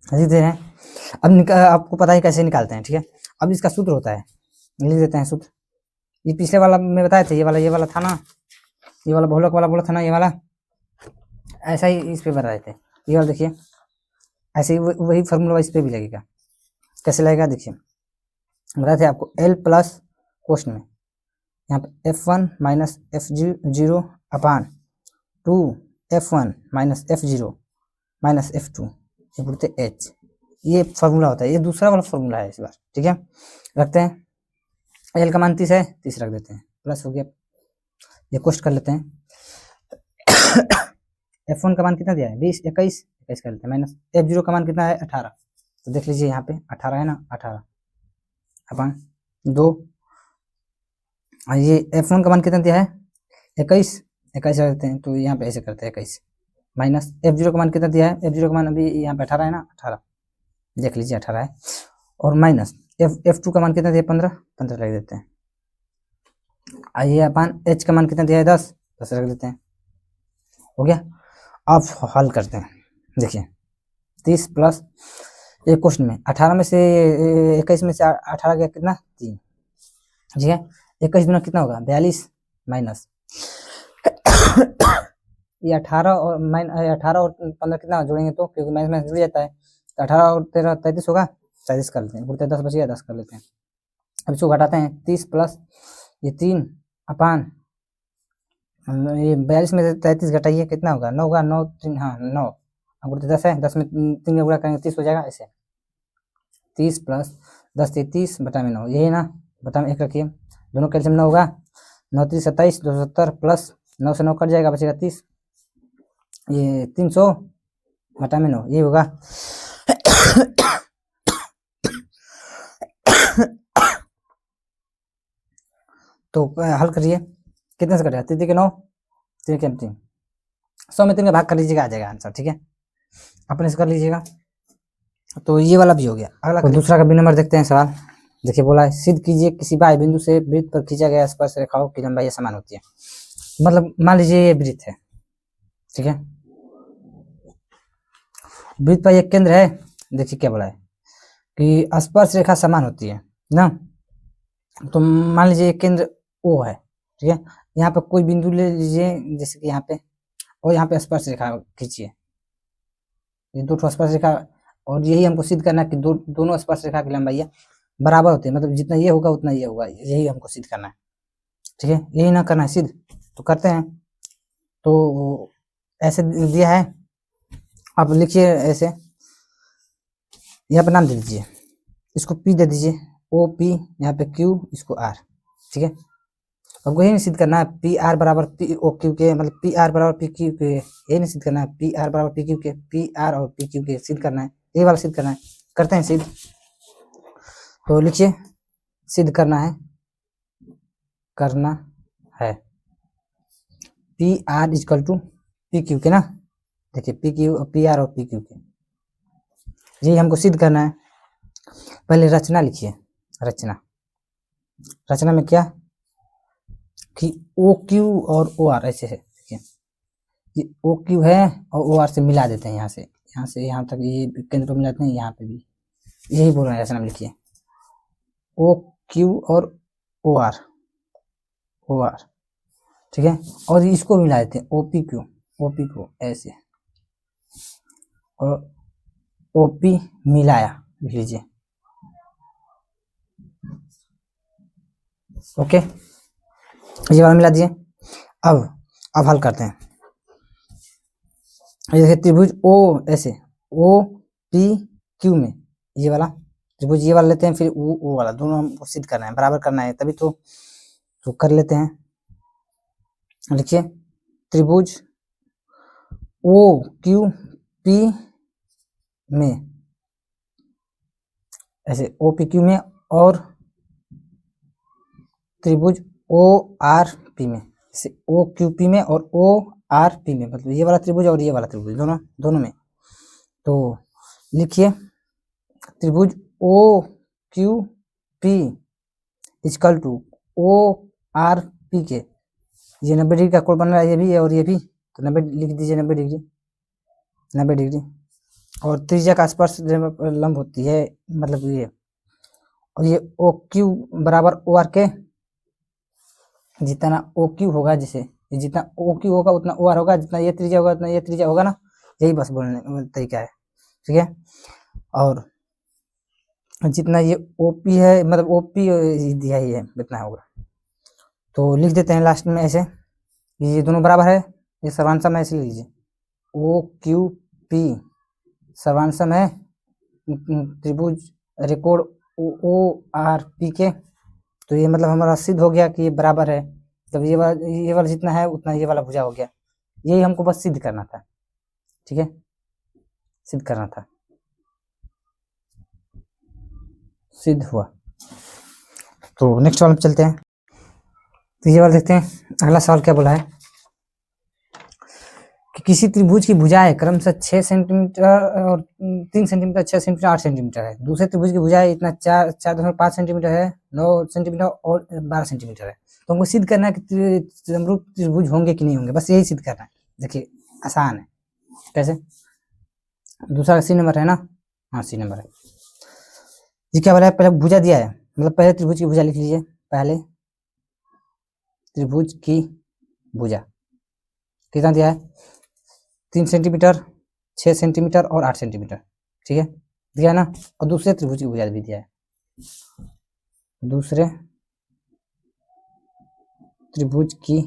लिख दे रहे हैं। अब आपको पता है कैसे निकालते हैं, ठीक है। अब इसका सूत्र होता है, लिख देते हैं सूत्र। ये पिछले वाला में बताए थे, ये वाला था ना, ये वाला बहुलक वाला बोला था ना, ये वाला ऐसा ही इस पे बताए थे। ये वाला देखिए, ऐसे ही वही फॉर्मूला इस पे भी लगेगा। कैसे लगेगा देखिए, बताए थे आपको, L प्लस क्वेश्चन में यहाँ पे F1 माइनस F0 अपान 2 F1 minus F0 minus F2 ये बोलते H, ये फॉर्मूला होता है। ये दूसरा वाला फॉर्मूला है इस बार, ठीक है। रखते हैं, L का मान 30 है, 30 रख देते हैं, प्लस हो गया, ये क्वेश्चन कर लेते हैं। F1 का मान कितना दिया है 20, 21 कर लेते हैं, माइनस F0 का मान कितना है 18, तो देख लीजिए यहाँ पे 18 है ना, 18 अपन 2, ये F1 का मान कितना दिया है 21 रख देते हैं, तो यहाँ पे ऐसे करते हैं 21, माइनस F0 का मान कितना दिया है, F0 का मान अभी यहाँ पे 18 है ना, 18 देख लीजिए 18 है, और माइनस F2 का मान कितना दिया 15 रख देते हैं। आइए अपन H का मान कितना दिया है 10 रख देते हैं, हो गया। अब हल करते हैं, देखिए 30 प्लस एक क्वेश्चन में 18 में से 21 में से 18 गया कितना 3, ठीक है। 21 दूना कितना होगा 42 माइनस ये 18 और 15 कितना जोड़ेंगे तो, क्योंकि माइनस माइनस जुड़ जाता है, तो 18 और 13 33 होगा, 33 कर लेते हैं, बोलते 10 बचेगा 10 कर लेते हैं। अब इसको घटाते हैं 30 प्लस ये 3 अपान ये 42 में से 33 घटाइए कितना होगा 9 होगा, 9 3 हाँ 9, अब बोलते 10 है, 10 में 3 का गुणा करेंगे 30 हो जाएगा, ऐसे 30 प्लस 10 33 बटा में 9, यही ना, बटा में 1 रखिए, दोनों कैल्शियम 9 होगा, 9 3 27 270 प्लस 9 से 9 कट जाएगा बचेगा 30, ये 300 बटा में 9 ये होगा। तो हल करिए, कितने से कटेगा 3 के 9 3 के 3, 100 में 3 का भाग कर लीजिएगा आ जाएगा आंसर, ठीक है, अपने से कर लीजिएगा। तो ये वाला भी हो गया। अगला तो दूसरा का बी नंबर देखते हैं सवाल। देखिए बोला है सिद्ध कीजिए किसी बाह्य बिंदु से वृत्त पर खींचा गया स्पर्श रेखाओं की लंबाई समान होती है। मतलब मान लीजिए ये वृत्त है, ठीक है, वृत्त पर एक केंद्र है, देखिए क्या बोला है कि स्पर्श रेखा समान होती है ना, तो मान लीजिए केंद्र ओ है, ठीक है, यहाँ पे कोई बिंदु ले लीजिए जैसे कि यहाँ पे, और यहाँ पे स्पर्श रेखा खींचिए, ये दो स्पर्श रेखा, और यही हमको सिद्ध करना है कि दोनों स्पर्श रेखा की लंबाई बराबर होती है, मतलब जितना ये होगा उतना ये होगा, यही हमको सिद्ध करना है, ठीक है, यही ना करना है सिद्ध, तो करते हैं। तो ऐसे दिया है, आप लिखिए ऐसे, यहाँ पर नाम दे दीजिए, इसको P दे दीजिए, ओ पी, यहाँ पे Q, इसको R, ठीक है, हमको यही सिद्ध करना है पी आर बराबर पी ओ क्यू के, मतलब पी आर बराबर पी क्यू के, यही नहीं सिद्ध करना है पी आर बराबर पी क्यू के, पी आर और पी क्यू के सिद्ध करना है, ये वाला सिद्ध करना है, करते हैं सिद्ध। तो लिखिए सिद्ध करना है P R equal to P Q के ना, देखिए पी क्यू पी आर और पी क्यू के, यही हमको सिद्ध करना है। पहले रचना लिखिए, रचना में क्या कि ओ क्यू और ओ आर ऐसे है, देखिए ये ओ क्यू है और ओ आर से मिला देते हैं, यहाँ से यहाँ तक ये केंद्र पर मिलाते हैं, यहाँ पे भी यही बोल रहे हैं, रचना में लिखिए ओ क्यू और ओ आर, ठीक है, और इसको मिला देते हैं ओ पी क्यू ऐसे, और ओ पी मिलाया लिख लीजिए, ओके, ये वाला मिला दिए। अब हल करते हैं, ये देखिए त्रिभुज ओ ऐसे ओ पी क्यू में ये वाला त्रिभुज ये वाला लेते हैं, फिर वो वाला, दोनों हमको सिद्ध करना है, बराबर करना है, तभी तो कर लेते हैं। लिखिए त्रिभुज ओ क्यू पी में ऐसे ओ पी क्यू में, और त्रिभुज ओ आर पी में, जैसे ओ क्यू पी में और ओ आर पी में, मतलब ये वाला त्रिभुज और ये वाला त्रिभुज दोनों में। तो लिखिए त्रिभुज O Q P equal to O R P के, ये 90 डिग्री का कोण बन रहा है, ये भी और ये भी, तो 90 लिख दीजिए, 90 डिग्री, और त्रिज्या का स्पर्श लंब होती है, मतलब ये, और ये ओ क्यू बराबर ओ आर के, जितना ओ क्यू होगा, जैसे जितना ओ क्यू होगा उतना ओ आर होगा, जितना ये त्रिज्या होगा उतना ये त्रिज्या होगा ना, यही बस बोलने तरीका है, ठीक है, और जितना ये ओपी है, मतलब ओपी दिया ही है इतना होगा, तो लिख देते हैं लास्ट में ऐसे, ये दोनों बराबर है, ये सर्वांशम है, ऐसे लीजिए ओ क्यू पी सर्वांशम है त्रिभुज रेकोड ओ आर पी के, तो ये मतलब हमारा सिद्ध हो गया कि ये बराबर है, तब ये वाला जितना है उतना ये वाला भुजा हो गया, यही हमको बस सिद्ध करना था, ठीक है, सिद्ध करना था, सिद्ध हुआ। तो नेक्स्ट सवाल में चलते हैं, तो ये वाला देखते हैं। अगला सवाल क्या बोला है कि किसी त्रिभुज की भुजाएं क्रमशः 6 सेंटीमीटर और 3 सेंटीमीटर, 6 सेंटीमीटर, 8 सेंटीमीटर है, दूसरे त्रिभुज की भुजाएं इतना 4.5 सेंटीमीटर है, 9 सेंटीमीटर और 12 सेंटीमीटर है, तो हमको सिद्ध करना है कि समरूप त्रिभुज होंगे कि नहीं होंगे, बस यही सिद्ध करना है। देखिए आसान है, कैसे, दूसरा सी नंबर है ना, हाँ सी नंबर है जी। क्या बोला है, पहले भुजा दिया है, मतलब पहले त्रिभुज की भुजा लिख लीजिए, पहले त्रिभुज की भुजा कितना दिया है? 3 सेंटीमीटर, 6 सेंटीमीटर और 8 सेंटीमीटर, ठीक है, दिया है ना। और दूसरे त्रिभुज की भुजा भी दिया है, दूसरे त्रिभुज की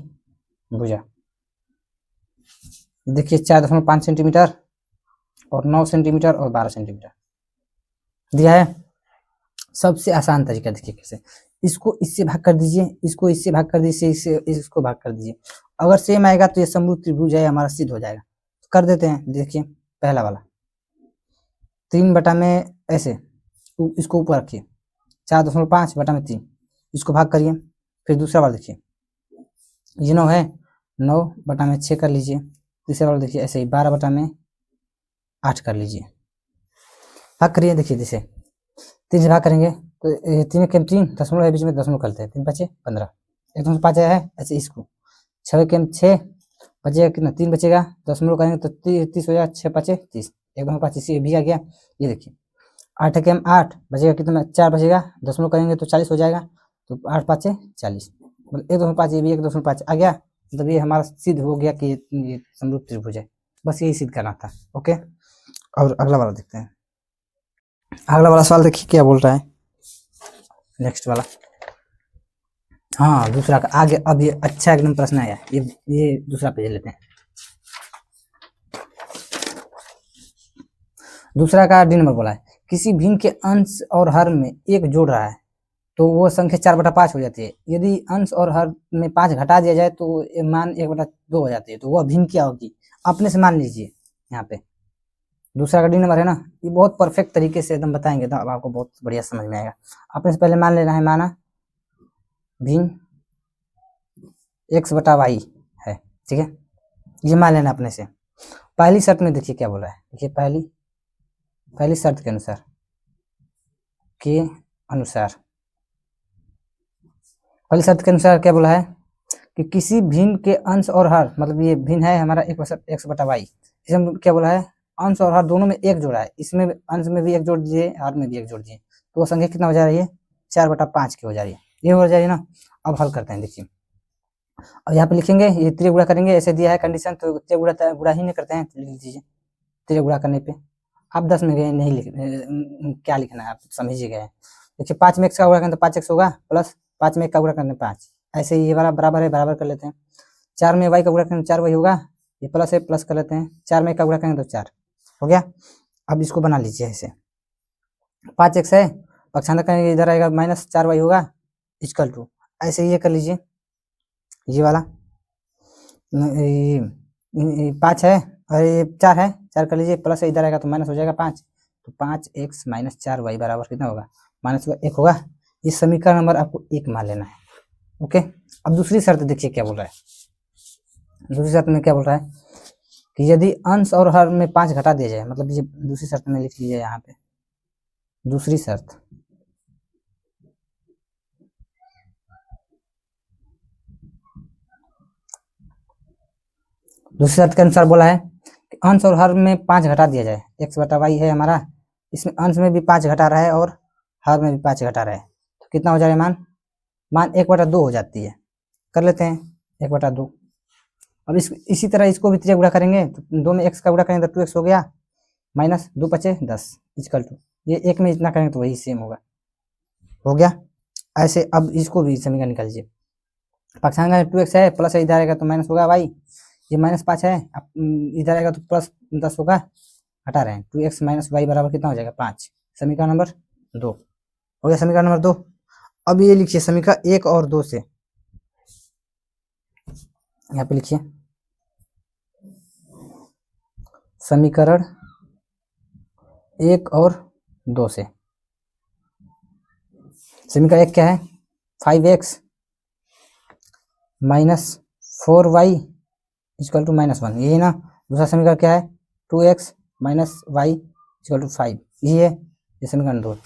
भुजा देखिए 4.5 सेंटीमीटर और 9 सेंटीमीटर और 12 सेंटीमीटर दिया है। सबसे आसान तरीका देखिए कैसे, इसको इससे भाग कर दीजिए, इसको इससे भाग कर दीजिए, इससे इसको भाग कर दीजिए। अगर सेम आएगा तो ये समरूप त्रिभुज है, हमारा सिद्ध हो जाएगा। तो कर देते हैं, देखिए पहला वाला 3 बटा में ऐसे इसको ऊपर रखिए, 4.5 बटा में 3, इसको भाग करिए। फिर दूसरा वाला देखिए, ये 9 है, 9 बटा में 6 कर लीजिए। तीसरा वाला देखिए ऐसे ही 12 बटा में 8 कर लीजिए, भाग करिए। देखिए जैसे 3 से भाग करेंगे तो 3 के 3 दशमलव है, बीच में दशमलव करते हैं, 3 5 15, 1.5 आया है। ऐसे इसको 6 के 6 बचेगा कितना, 3 बचेगा, दशमलव करेंगे तो 30 हो जाएगा, 6 5 30, 1.5 इसी भी आ गया। ये देखिए 8 के 8 बचेगा कितना, 4 बचेगा, दशमलव करेंगे तो 40 हो जाएगा, तो 8 5 40, मतलब 1.5 ये भी 1.5 आ गया। मतलब ये हमारा सिद्ध हो गया कि ये समरूप त्रिभुज है। बस यही सिद्ध करना था। ओके, और अगला वाला देखते हैं। अगला वाला सवाल देखिए क्या बोल रहा है, नेक्स्ट वाला। हाँ दूसरा का आगे, अब ये अच्छा एकदम प्रश्न आया, ये दूसरा पेज लेते हैं। दूसरा का डी नंबर बोला है, किसी भिन्न के अंश और हर में 1 जोड़ रहा है तो वो संख्या 4/5 हो जाती है। यदि अंश और हर में 5 घटा दिया जाए तो मान 1/2 हो जाती है। तो वह भिन्न क्या होगी, अपने से मान लीजिए। यहाँ पे दूसरा का डी नंबर है ना, ये बहुत परफेक्ट तरीके से एकदम बताएंगे तो अब आपको बहुत बढ़िया समझ में आएगा। अपने से पहले मान लेना है, माना भिन्न x/y है, ठीक है, ये मान लेना अपने से। पहली शर्त में देखिए क्या बोला है, देखिए पहली शर्त के अनुसार पहली शर्त के अनुसार क्या बोला है कि किसी भिन्न के अंश और हर, मतलब ये भिन्न है हमारा x/y, इसमें क्या बोला है, अंश और हर दोनों में 1 जोड़ा है, इसमें अंश में भी 1 जोड़ दीजिए, हर में भी 1 जोड़ दीजिए, तो वो संख्या कितना हो जा रही है, 4/5 की हो जा रही है। ये हो जा रही है ना। अब हल करते हैं, देखिए अब यहाँ पे लिखेंगे, ये त्रिय गुणा करेंगे, ऐसे दिया है कंडीशन, तो त्रिय गुणा ही नहीं करते हैं, तो लिख दीजिए त्रिय गुणा करने पे। आप 10 में गए नहीं क्या लिखना है, आप समझिए गए। देखिए 5 में x का गुणा करें तो 5x होगा, प्लस 5 में 1 का गुणा करने 5, ऐसे ही ये वाला बराबर है, बराबर कर लेते हैं। 4 में y का गुणा करें 4 y होगा, ये प्लस है, प्लस कर लेते हैं। 4 में 1 का गुणा करेंगे तो 4 हो गया। अब इसको बना लीजिए ऐसे, 5x है, पक्षांतर करेंगे इधर आएगा -4y होगा, इक्वल टू, ऐसे ये कर लीजिए। ये वाला 5 है और ये 4 है, 4 कर लीजिए, प्लस इधर आएगा तो माइनस हो जाएगा 5, तो 5x - 4y बराबर कितना होगा, -1 होगा। इस समीकरण नंबर आपको 1 मान लेना है। ओके, अब दूसरी शर्त देखिए क्या बोल रहा है। दूसरी शर्त में क्या बोल रहा है कि यदि अंश और हर में 5 घटा दिया जाए, मतलब ये दूसरी शर्त में लिख लीजिए यहाँ पे, दूसरी शर्त के अनुसार बोला है कि अंश और हर में 5 घटा दिया जाए, x/y है हमारा, इसमें अंश में भी 5 घटा रहा है और हर में भी 5 घटा रहा है, तो कितना हो जाएगा, मान 1/2 हो जाती है। कर लेते हैं 1/2। अब इसी तरह इसको भी 3 गुणा करेंगे, तो 2 में x का गुणा करेंगे तो 2x हो गया, -2 × 5 = 10, इक्वल टू, ये 1 में इतना करेंगे तो वही सेम होगा, हो गया। ऐसे अब इसको भी समीकरण निकाल लीजिए, पक्षांतर 2x है, प्लस इधर आएगा तो माइनस होगा y, ये -5 है, इधर आएगा तो प्लस 10 होगा, हटा रहे हैं, 2x - y बराबर कितना हो जाएगा, 5। समीकरण नंबर 2 हो गया, समीकरण नंबर 2। अब ये लिखिए समीकरण 1 और 2 से, यहाँ पे लिखिए समीकरण 1 और 2 से। समीकरण 1 क्या है, 5x - 4y = -1, यही ना। दूसरा समीकरण क्या है, 2x - y = 5, यही है, ये समीकरण 2।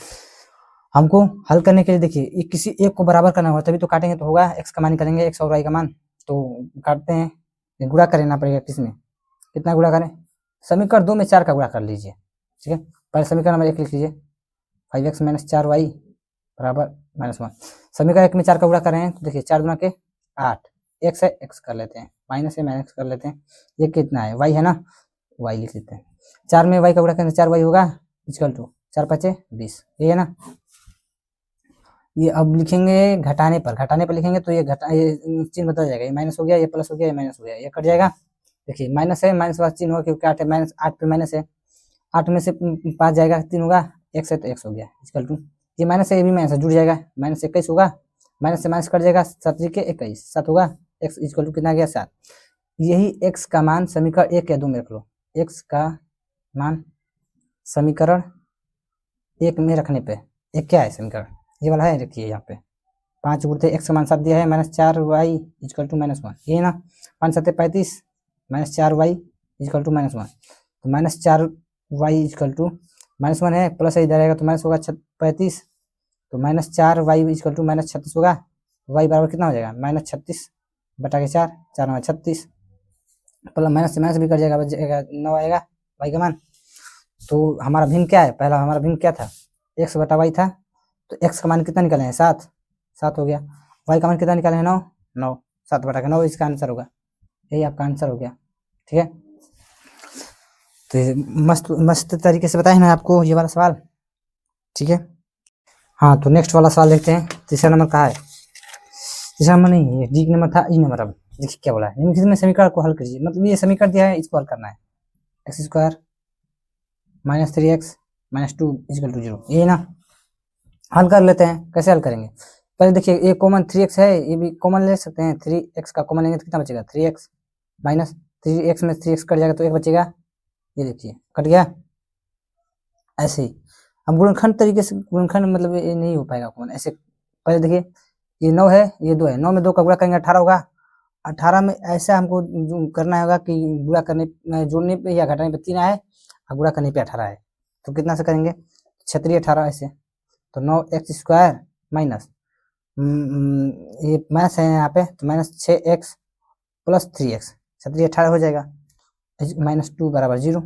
हमको हल करने के लिए देखिए किसी एक को बराबर करना होगा, तभी तो काटेंगे तो होगा, x का मान निकालेंगे, x और y का मान, तो काटते हैं, गुणा करना पड़ेगा, किसमें कितना गुणा करें, समीकरण 2 में 4 का गुणा कर लीजिए, ठीक है। पहले समीकरण नंबर 1 लिख लीजिए, 5x - 4y = -1। समीकरण 1 में 4 का गुणा कर रहे हैं तो देखिए 4 × 8, एक्स है एक्स कर लेते हैं, माइनस है माइनस कर लेते हैं, ये कितना है वाई है ना, वाई लिख लेते हैं। 4 में वाई का गुणा करें 4 वाई होगा इक्वल टू 4 5 20, ये है ना। ये अब लिखेंगे घटाने पर लिखेंगे तो ये चिन्ह बदल जाएगा, ये माइनस हो गया, ये प्लस हो गया, ये माइनस हो गया, ये कट जाएगा। देखिए माइनस है माइनस वाला चिन्ह होगा क्योंकि 8 है, माइनस 8 पे माइनस है, 8 में से 5 जाएगा 3 होगा, एक्स है तो एक्स हो गया इक्वल टू, ये माइनस है ये भी माइनस जुड़ जाएगा, माइनस 21 होगा, माइनस से माइनस कट जाएगा, 7 के 21 7 होगा, एक्स इक्वल टू कितना आ गया 7। यही एक्स का मान समीकरण 1 या 2 में रख लो, एक्स का मान समीकरण 1 में रखने पे एक क्या है समीकरण, ये वाला है, रखिए यहाँ पे 5 गुणते एक्स का मान 7 दिया है, minus 4 Y equal to minus 1, ये ना 5 7 35 minus 4 Y equal to minus 1, तो minus 4 Y equal to minus 1 है, प्लस इधर आएगा तो माइनस होगा 35, तो minus 4 Y equal to minus 36 होगा, वाई बराबर कितना हो जाएगा माइनस 36 बटा के 4, 4 में 36, प्लस माइनस से माइनस भी कट जाएगा, बच जाएगा 9 आएगा वाई का मान। तो हमारा भिन्न क्या है, पहला हमारा भिन्न क्या था, एक्स बटा वाई था, तो एक्स का मान कितना निकाले हैं 7, 7 हो गया, वाई का मान कितना निकाले हैं 9, 9 7 बटा के 9 इसका आंसर होगा, यही आपका आंसर हो गया। ठीक है, तो ये मस्त मस्त तरीके से बताए ना आपको ये वाला सवाल। ठीक है, हाँ तो नेक्स्ट वाला सवाल देखते हैं, तीसरा नंबर कहाँ है, तीसरा नंबर नहीं है, डी नंबर था, ई नंबर। अब देखिए क्या बोला है, निम्नलिखित में समीकरण को हल कीजिए, मतलब ये समीकरण दिया है इसको हल करना है, X square minus 3x minus 2 equal to 0, ये ना हल कर लेते हैं। कैसे हल करेंगे, पहले देखिए ये कॉमन 3x है, ये भी कॉमन ले सकते हैं, 3x का कॉमन लेंगे तो कितना बचेगा 3x माइनस 3x में 3x कट जाएगा तो 1 बचेगा, ये देखिए कट गया। ऐसे ही अब गुणनखंड तरीके से, गुणनखंड मतलब ये नहीं हो पाएगा कॉमन ऐसे, पहले देखिए ये 9 है ये 2 है, 9 में 2 का गुणा करेंगे 18 होगा, 18 में ऐसा हमको करना होगा कि गुणा करने जोड़ने पे या घटाने पे 3 आए और गुणा करने पे 18 है, तो कितना से करेंगे 36 18 ऐसे, तो 9x स्क्वायर माइनस ये माइनस है यहाँ पे तो माइनस 6x प्लस 3x 36 18 हो जाएगा, माइनस 2 बराबर 0।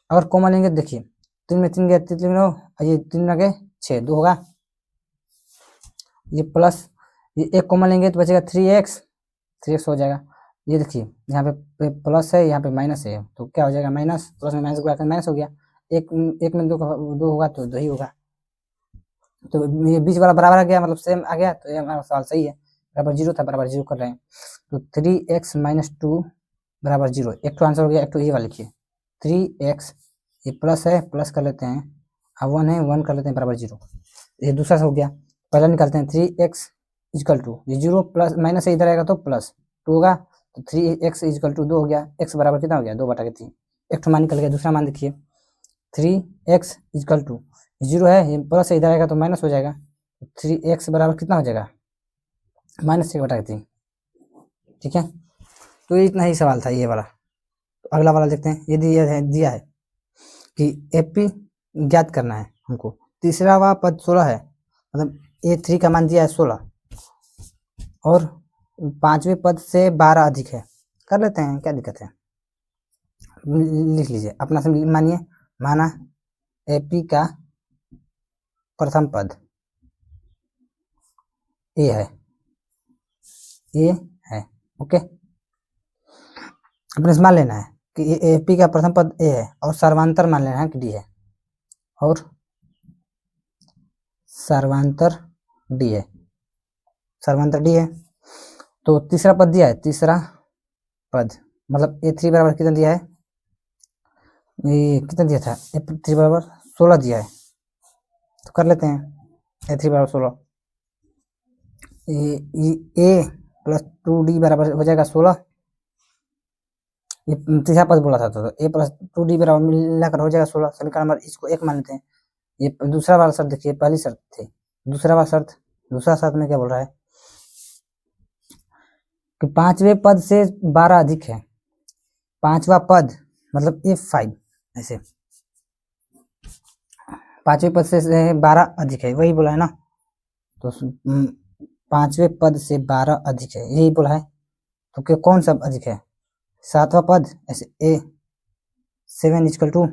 अगर कॉमन लेंगे देखिए 3 में 3 गया 3 9, ये 3 लगे 6 2 होगा, ये प्लस ये एक कॉमन लेंगे तो बचेगा 3x हो जाएगा, ये देखिए यहाँ पे प्लस है यहाँ पे माइनस है तो क्या हो जाएगा माइनस, प्लस में माइनस गुणा कर माइनस हो गया, एक में 2 होगा तो 2 ही होगा, तो ये बीच वाला बराबर आ गया मतलब सेम आ गया, तो ये हमारा सवाल सही है, बराबर 0 था बराबर 0 कर रहे हैं, तो 3x माइनस 2 बराबर 0, एक तो आंसर हो गया, एक तो ये वाला लिखिए 3x, ये प्लस है प्लस कर लेते हैं, अब 1 है 1 कर लेते हैं बराबर 0, ये दूसरा हो गया, पहला निकालते हैं 3x इक्वल टू ये 0 प्लस माइनस से इधर आएगा तो प्लस 2 होगा, तो 3x इक्वल टू 2 हो गया, x बराबर कितना हो गया 2 बटा के 3, एक तो मान निकल गया, दूसरा मान देखिए 3x इक्वल टू 0 है ये प्लस से इधर आएगा तो माइनस हो जाएगा, 3x बराबर कितना हो जाएगा माइनस 1 बटा के 3। ठीक है, तो इतना ही सवाल था ये वाला। तो अगला वाला देखते हैं, ये दिया है कि AP ज्ञात करना है हमको, तीसरा वाला पद 16 है, मतलब A3 का मान दिया है 16 और 5वें पद से 12 अधिक है, कर लेते हैं क्या दिक्कत है, लिख लीजिए अपना से मानिए, माना AP का प्रथम पद A है, ओके, अपने से मान लेना है कि AP का प्रथम पद A है और सर्वांतर मान लेना है कि D है, और सर्वांतर D है, सर्वांतर D है, तो तीसरा पद दिया है, तीसरा पद मतलब A3 बराबर कितना दिया है, ये कितना दिया था A3 बराबर 16 दिया है, तो कर लेते हैं A3 बराबर 16, A प्लस 2D बराबर हो जाएगा 16, ये तीसरा पद बोला था तो A प्लस 2D बराबर मिलाकर हो जाएगा 16, समीकरण नंबर इसको 1 मान लेते हैं। ये दूसरा वाला शर्त देखिए, पहली शर्त थी, दूसरा शर्त में क्या बोल रहा है कि 5वें पद से 12 अधिक है, 5वां पद मतलब A5 ऐसे 5वें पद से 12 अधिक है, वही बोला है ना, तो 5वें पद से 12 अधिक है यही बोला है, तो क्या कौन सा अधिक है 7वां पद, ऐसे A7 इक्वल टू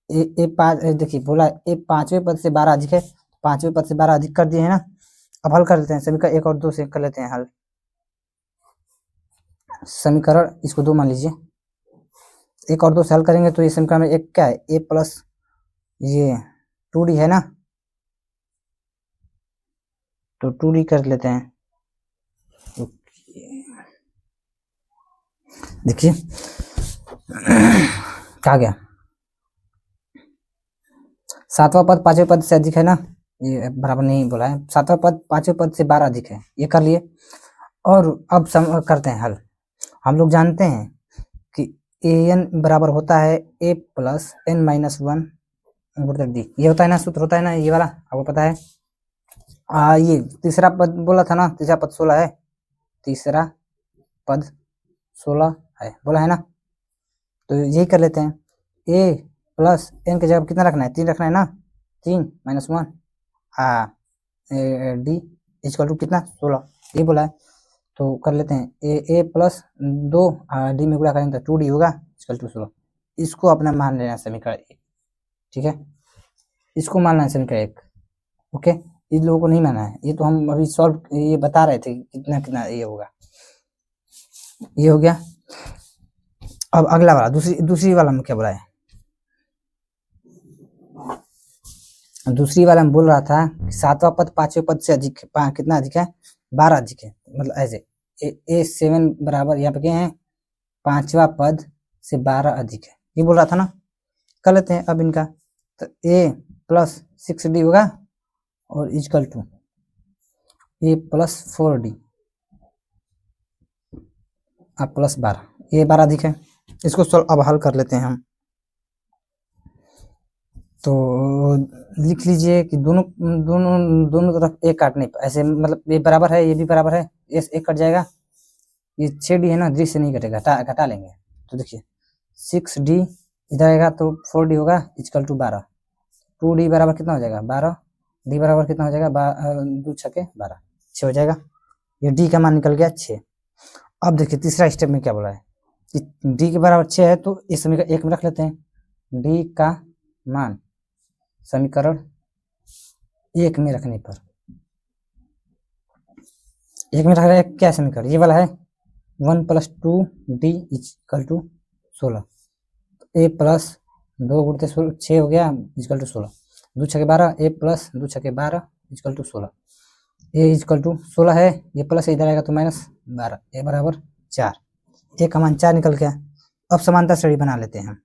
A5, देखिए बोला है A5वें पद से 12 अधिक है, 5वें पद से 12 अधिक कर दिए है ना, अब हल कर लेते हैं, समीकरण 1 और 2 से कर लेते हैं हल। समीकरण इसको 2 मान लीजिए, एक और 2 से हल करेंगे तो ये समीकरण में एक क्या है, a प्लस ये 2d है ना, तो 2d कर लेते हैं। देखिए क्या गया, 7वां पद 5वें पद से अधिक है ना, ये बराबर नहीं बोला है, 7वां पद 5वें पद से 12 अधिक है, ये कर लिए। और अब करते हैं हल। हम लोग जानते हैं कि an बराबर होता है a plus n minus 1 D, ये होता है ना, सूत्र होता है ना ये वाला, आपको पता है। ये तीसरा पद बोला था ना, तीसरा पद 16 है, तीसरा पद 16 है बोला है ना, तो यही कर लेते हैं। a प्लस n की जगह कितना रखना है, 3 रखना है ना, 3 माइनस 1 डी इक्वल टू कितना 16, ये बोला है। तो कर लेते हैं a प्लस 2 डी में गुणा करेंगे तो 2d होगा इक्वल टू 16। इसको अपना मान लेना समीकरण 1, ठीक है, इसको मानना है समीकरण 1। ओके, इन लोगों को नहीं माना है, ये तो हम अभी सॉल्व ये बता रहे थे कितना कितना ये होगा, ये हो गया। अब अगला वाला दूसरी वाला में क्या बोला है, दूसरी वाला में बोल रहा था 7वां पद 5वें पद से अधिक है, कितना अधिक है, 12 अधिक है, मतलब ऐसे a7 बराबर यहाँ पे क्या है, 5वां पद से 12 अधिक है, ये बोल रहा था ना। कर लेते हैं अब इनका, तो a प्लस 6d होगा और equal to a plus 4d अब प्लस 12, ये 12 अधिक है। इसको अब हल कर लेते हैं हम। तो लिख लीजिए कि दोनों दोनों दोनों तरफ एक काटने पर ऐसे, मतलब ये बराबर है, ये भी बराबर है, ये एक कट जाएगा, ये 6d है ना, डी से नहीं कटेगा, घटा लेंगे। तो देखिए 6d इधर आएगा तो 4d होगा इक्वल टू 12, 2d बराबर कितना हो जाएगा 12, d बराबर कितना हो जाएगा 2 छके 12, 6 हो जाएगा, ये d का मान निकल गया 6। अब देखिए तीसरा स्टेप में क्या बोला है कि d के बराबर 6 है, तो इस समीकरण 1 में रख लेते हैं, d का मान समीकरण 1 में रखने पर, 1 में रख रहा है क्या समीकरण, ये वाला है 1 plus 2d equal to 16, a plus 2 गुणते 6 हो गया इक्वल टू 16, 2 छके 12, a प्लस 2 छके 12 equal to 16, a equal to 16 है, ये प्लस इधर आएगा तो माइनस 12, a बराबर 4, a का मान 4 निकल गया। अब समांतर श्रेणी बना लेते हैं हम,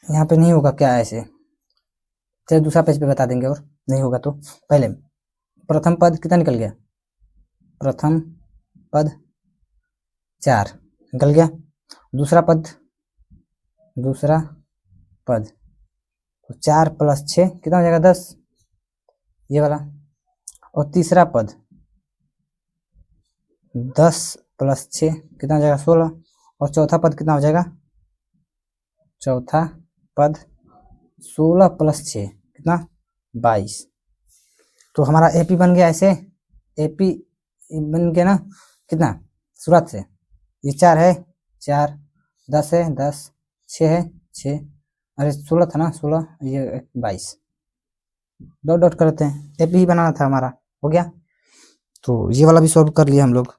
यहाँ पे नहीं होगा क्या ऐसे, चलिए दूसरा पेज पे बता देंगे, और नहीं होगा तो पहले प्रथम पद कितना निकल गया, प्रथम पद 4 निकल गया, दूसरा पद तो 4 प्लस 6 कितना हो जाएगा 10, ये वाला, और तीसरा पद 10 प्लस 6 कितना हो जाएगा 16, और चौथा पद कितना हो जाएगा, चौथा पद 16 प्लस 6 कितना 22। तो हमारा एपी बन गया ऐसे, एपी बन गया ना कितना शुरुआत से, ये 4 है 4, 10 है 10, 6 है 6, अरे 16 था ना 16, ये 22, डॉट डॉट करते हैं, एपी ही बनाना था हमारा, हो गया। तो ये वाला भी सॉल्व कर लिया हम लोग।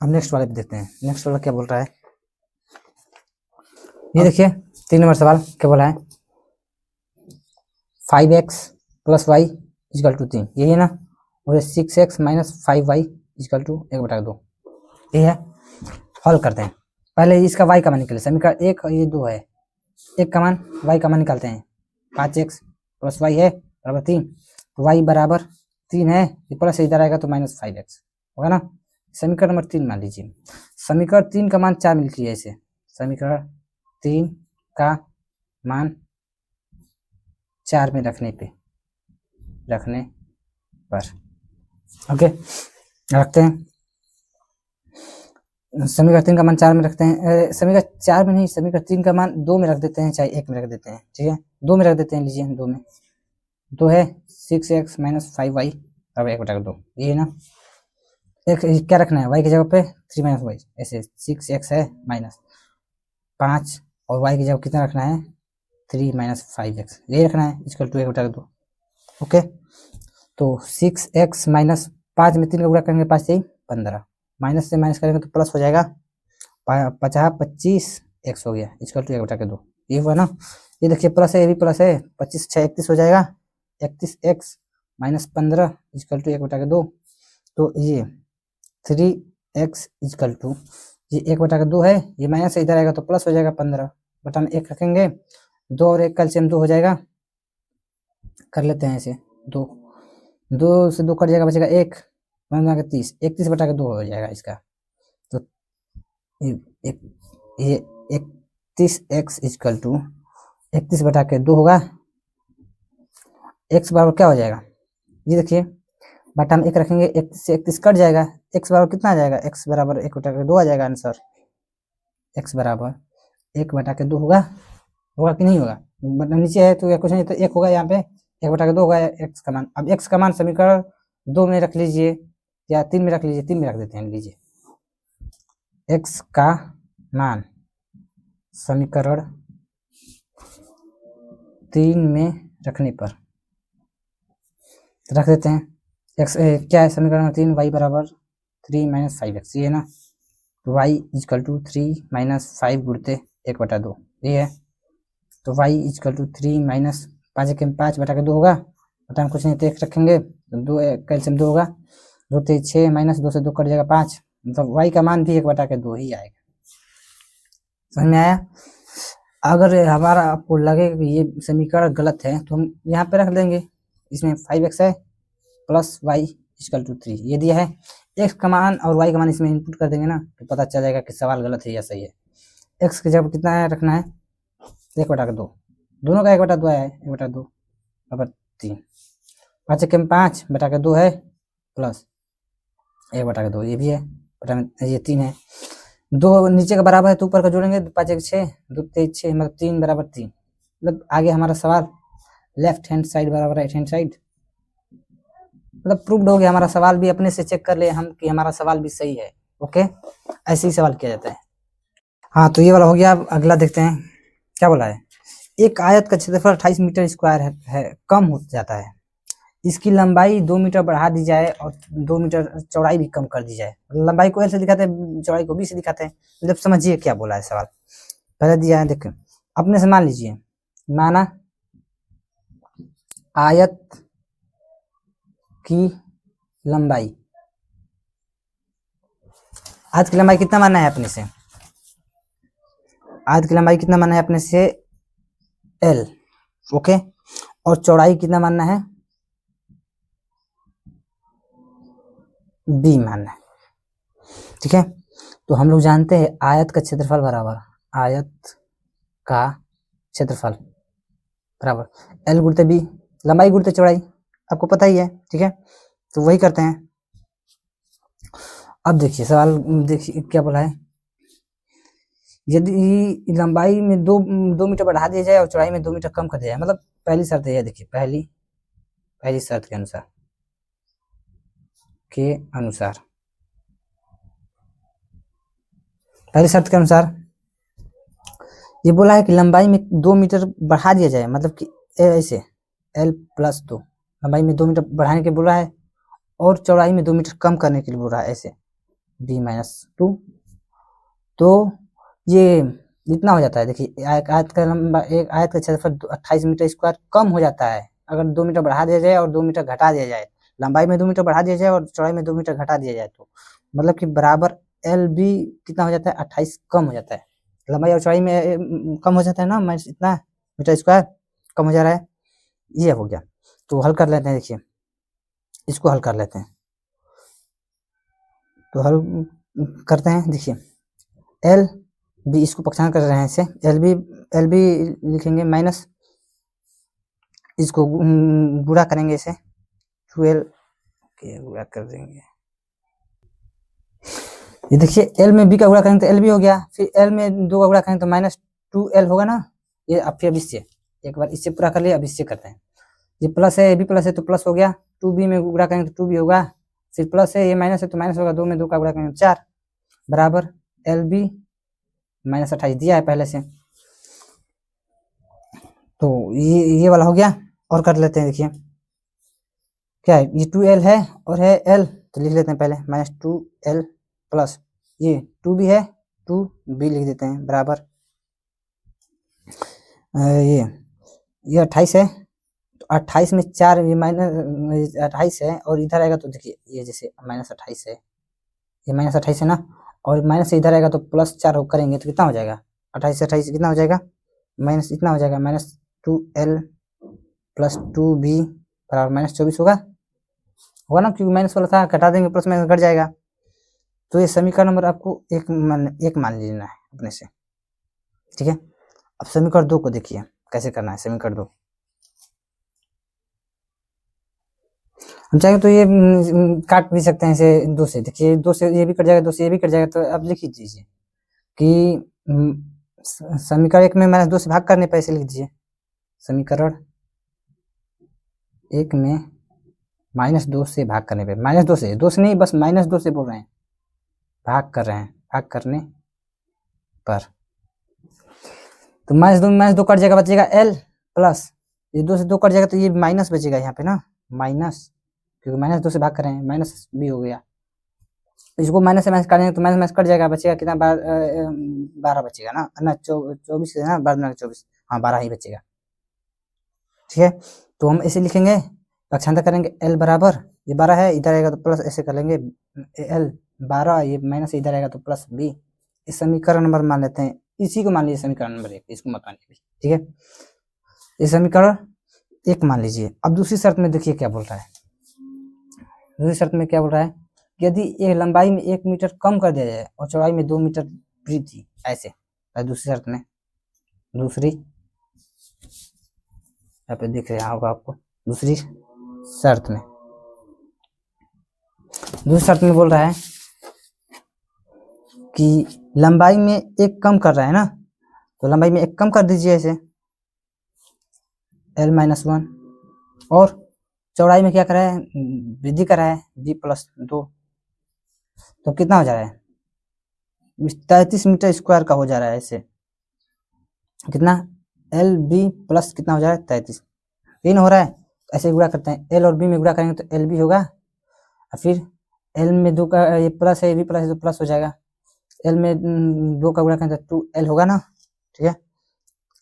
अब नेक्स्ट वाले पे देखते हैं, नेक्स्ट वाला क्या बोल रहा है, ये देखिए 3 नंबर सवाल क्या बोला है, 5x plus Y equal to 3, यही है ना, और 6x minus 5y equal to 1/2, ये है। हल करते हैं, पहले इसका y का मान निकले, समीकरण 1 और ये 2 है, 1 का मान y का मान निकालते हैं, 5x प्लस वाई है बराबर 3, तो y बराबर 3 है, ये प्लस इधर आएगा तो माइनस 5x होगा ना। समीकरण नंबर 3 मान लीजिए, समीकरण 3 का मान 4 मिलती है ऐसे, समीकरण 3 का मान 4 में रखने पर ओके रखते हैं, समीकरण 3 का मान 4 में रखते हैं, समीकरण 4 में नहीं, समीकरण 3 का मान 2 में रख देते हैं, चाहे 1 में रख देते हैं, ठीक है 2 में रख देते हैं, लीजिए 2 में, 2 है 6x माइनस 5y अब 1/2, ये है ना। एक क्या रखना है y की जगह पे 3 माइनस वाई, ऐसे 6x है माइनस 5, और y की जगह कितना रखना है 3 माइनस 5x, ये रखना है इक्वल टू 1/2। ओके, तो 6x माइनस 5 में 3 का गुणा करेंगे 5 से 15, माइनस से माइनस करेंगे तो प्लस हो जाएगा, 50 25 x हो गया इक्वल टू 1/2। ये हुआ ना, ये देखिए प्लस है, ये भी प्लस है, 25 6 31 हो जाएगा, 31x माइनस 15 इक्वल टू 1/2। तो ये 3x इक्वल टू ये 1/2 है, ये माइनस से इधर आएगा तो प्लस हो जाएगा, 15 बटा में 1 रखेंगे, 2 और 1 कैल्शियम 2 हो जाएगा, कर लेते हैं इसे, 2 से 2 कट जाएगा, बचेगा 1 30 31/2 हो जाएगा इसका। तो ये 31x इक्वल टू 31/2 होगा, x बराबर क्या हो जाएगा, ये देखिए बटा में 1 रखेंगे, 31 से 31 कट जाएगा, x बराबर कितना आ जाएगा, x बराबर 1/2 आ जाएगा आंसर, x बराबर 1/2 होगा, होगा कि नहीं होगा, बटन नीचे है तो या कुछ नहीं तो 1 होगा, यहाँ पे 1/2 होगा x का मान। अब x का मान समीकरण 2 में रख लीजिए या 3 में रख लीजिए, 3 में रख देते हैं, लीजिए x का मान समीकरण 3 में रखने पर रख देते हैं, x क्या है समीकरण 3, y बराबर 3 - 5x, ये है ना, तो y इक्वल टू 3 - 5 गुणते 1/2, ये है, तो y इक्वल टू 3 माइनस 5/2 होगा, बटा में कुछ नहीं तो 1 रखेंगे, तो 2 कैल्शियम 2 होगा, 2 3 6 माइनस 2 से 2 कट जाएगा 5, मतलब y का मान भी 1/2 ही आएगा। समझ में आया। अगर हमारा आपको लगे कि ये समीकरण गलत है तो हम यहाँ पे रख देंगे, इसमें 5x है प्लस y इक्वल टू 3 ये दिया है, x का मान और y का मान इसमें इनपुट कर देंगे ना, तो पता चल जाएगा कि सवाल गलत है या सही है। x की जगह कितना है रखना है, 1/2, दोनों का 1/2 आया है, 1/2 बराबर 3, 5/2 है प्लस 1/2, ये भी है, बटा में ये 3 है, 2 नीचे का बराबर है तो ऊपर का जोड़ेंगे, 5 1 6 2 3 6 मतलब 3 बराबर 3, मतलब आगे हमारा सवाल लेफ्ट हैंड साइड बराबर राइट हैंड साइड, मतलब प्रूव्ड हो गया हमारा सवाल भी, अपने से चेक कर ले हम कि हमारा सवाल भी सही है। ओके, ऐसे ही सवाल किया जाता है। हाँ तो ये वाला हो गया, अगला देखते हैं क्या बोला है, एक आयत का क्षेत्रफल 28 मीटर स्क्वायर है, कम हो जाता है, इसकी लंबाई 2 मीटर बढ़ा दी जाए और 2 मीटर चौड़ाई भी कम कर दी जाए, लंबाई को ऐसे दिखाते हैं, चौड़ाई को बी से दिखाते हैं, मतलब समझिए क्या बोला है सवाल। पहले दिया है देखो, अपने से मान लीजिए, माना आयत की लंबाई, आयत की लंबाई कितना मानना है अपने से, आयत की लंबाई कितना मानना है अपने से L, ओके, और चौड़ाई कितना मानना है B मानना है, ठीक है। तो हम लोग जानते हैं आयत का क्षेत्रफल बराबर, आयत का क्षेत्रफल बराबर L गुणित B, लंबाई गुणित चौड़ाई, आपको पता ही है, ठीक है, तो वही करते हैं। अब देखिए सवाल, देखिए क्या बोला है, यदि लंबाई में 2 मीटर बढ़ा दिया जाए और चौड़ाई में 2 मीटर कम कर दिया जाए, मतलब पहली शर्त है, देखिए पहली शर्त के अनुसार पहली शर्त के अनुसार ये बोला है कि लंबाई में 2 मीटर बढ़ा दिया जाए, मतलब कि ऐसे L + 2, लंबाई में 2 मीटर बढ़ाने के बोला है और चौड़ाई में 2 मीटर कम करने के लिए बोल रहा है, ऐसे B - 2, तो ये इतना हो जाता है, देखिए आयत का लंबा, एक आयत का क्षेत्रफल 28 मीटर स्क्वायर कम हो जाता है अगर 2 मीटर बढ़ा दिया जाए और 2 मीटर घटा दिया जाए, लंबाई में 2 मीटर बढ़ा दिया जाए और चौड़ाई में 2 मीटर घटा दिया जाए, तो मतलब कि बराबर LB कितना हो जाता है, 28 कम हो जाता है, लंबाई और चौड़ाई में कम हो जाता है ना, इतना मीटर स्क्वायर कम हो जा रहा है, ये हो गया। तो हल कर लेते हैं, देखिए इसको हल कर लेते हैं, तो हल करते हैं, देखिए LB इसको पक्षांतर कर रहे हैं, इसे LB लिखेंगे माइनस, इसको गुणा करेंगे, इसे 12 के गुणा कर देंगे, ये देखिए L में B का गुणा करेंगे तो LB हो गया, फिर L में 2 का गुणा करेंगे तो -2L होगा ना, ये अब फिर इससे एक बार इससे पूरा कर लिया, अब इससे करते हैं, ये प्लस है, ये भी प्लस है तो प्लस हो गया, 2B में गुणा करेंगे तो 2B होगा, फिर प्लस है, ये माइनस है तो माइनस होगा, 2 में 2 का गुणा करेंगे 4 बराबर LB -28 दिया है पहले से, तो ये वाला हो गया। और कर लेते हैं, देखिए क्या है, ये 2L है और है L, तो लिख लेते हैं पहले -2L प्लस ये 2b है, 2b लिख देते हैं बराबर ये 28 है, तो 28 में 4 ये माइनस 28 है, और इधर आएगा तो देखिए ये जैसे -28 है, ये -28 है ना, और माइनस से इधर आएगा तो +4 करेंगे तो कितना हो जाएगा, 28 से 28 कितना हो जाएगा, माइनस इतना हो जाएगा, -2l + 2b बराबर -24 होगा ना, क्योंकि माइनस वाला था, घटा देंगे प्लस माइनस घट जाएगा। तो ये समीकरण नंबर आपको एक मान लेना है अपने से, ठीक है। अब समीकरण 2 को देखिए कैसे करना है। समीकरण 2 हम चाहेंगे तो ये काट भी सकते हैं इसे 2 से, देखिए 2 से ये भी कट जाएगा, 2 से ये भी कट जाएगा, तो अब लिख दीजिए कि समीकरण 1 में -2 से भाग करने पर ऐसे लिख दीजिए, समीकरण 1 में -2 से भाग करने पे, -2 से, 2 से नहीं, बस -2 से बोल रहे हैं, भाग कर रहे हैं, भाग करने पर, तो -2 कट जाएगा, बचेगा l प्लस ये 2 से 2 कट जाएगा तो ये माइनस बचेगा यहाँ पे ना, माइनस, क्योंकि -2 से भाग कर रहे हैं, माइनस भी हो गया, इसको माइनस से माइनस काटेंगे तो माइनस कट जाएगा, बचेगा कितना, 12 बचेगा ना 24 है ना, 12 24, हाँ 12 ही बचेगा, ठीक है। तो हम ऐसे लिखेंगे, पक्षांतर करेंगे, l बराबर ये 12 है, इधर आएगा तो प्लस ऐसे कर लेंगे, l 12, ये माइनस इधर आएगा तो प्लस b, इस समीकरण नंबर मान लेते हैं, इसी को मान लीजिए समीकरण नंबर 1, इसको मत मानिए, ठीक है। ये समीकरण 1 मान लीजिए। अब दूसरी शर्त में देखिए क्या बोल रहा है, दूसरी शर्त में क्या बोल रहा है, यदि एक लंबाई में 1 मीटर कम कर दिया जाए और चौड़ाई में 2 मीटर वृद्धि, ऐसे दूसरी शर्त में, दूसरी यहाँ पे दिख रहा होगा आपको, दूसरी शर्त में, दूसरी शर्त में बोल रहा है कि लंबाई में 1 कम कर रहा है ना, तो लंबाई में 1 कम कर दीजिए ऐसे l-1, और चौड़ाई में क्या कर रहा है, वृद्धि कर रहा है b+2, तो कितना हो जा रहा है, 33 मीटर स्क्वायर का हो जा रहा है ऐसे, कितना lb प्लस कितना हो जा रहा है 33, तीन हो रहा है, ऐसे गुणा करते हैं, l और b में गुणा करेंगे तो lb होगा, और फिर l में 2 का ये प्लस है, b प्लस है तो प्लस हो जाएगा, l में 2 का गुणा करेंगे तो 2l होगा ना, ठीक है।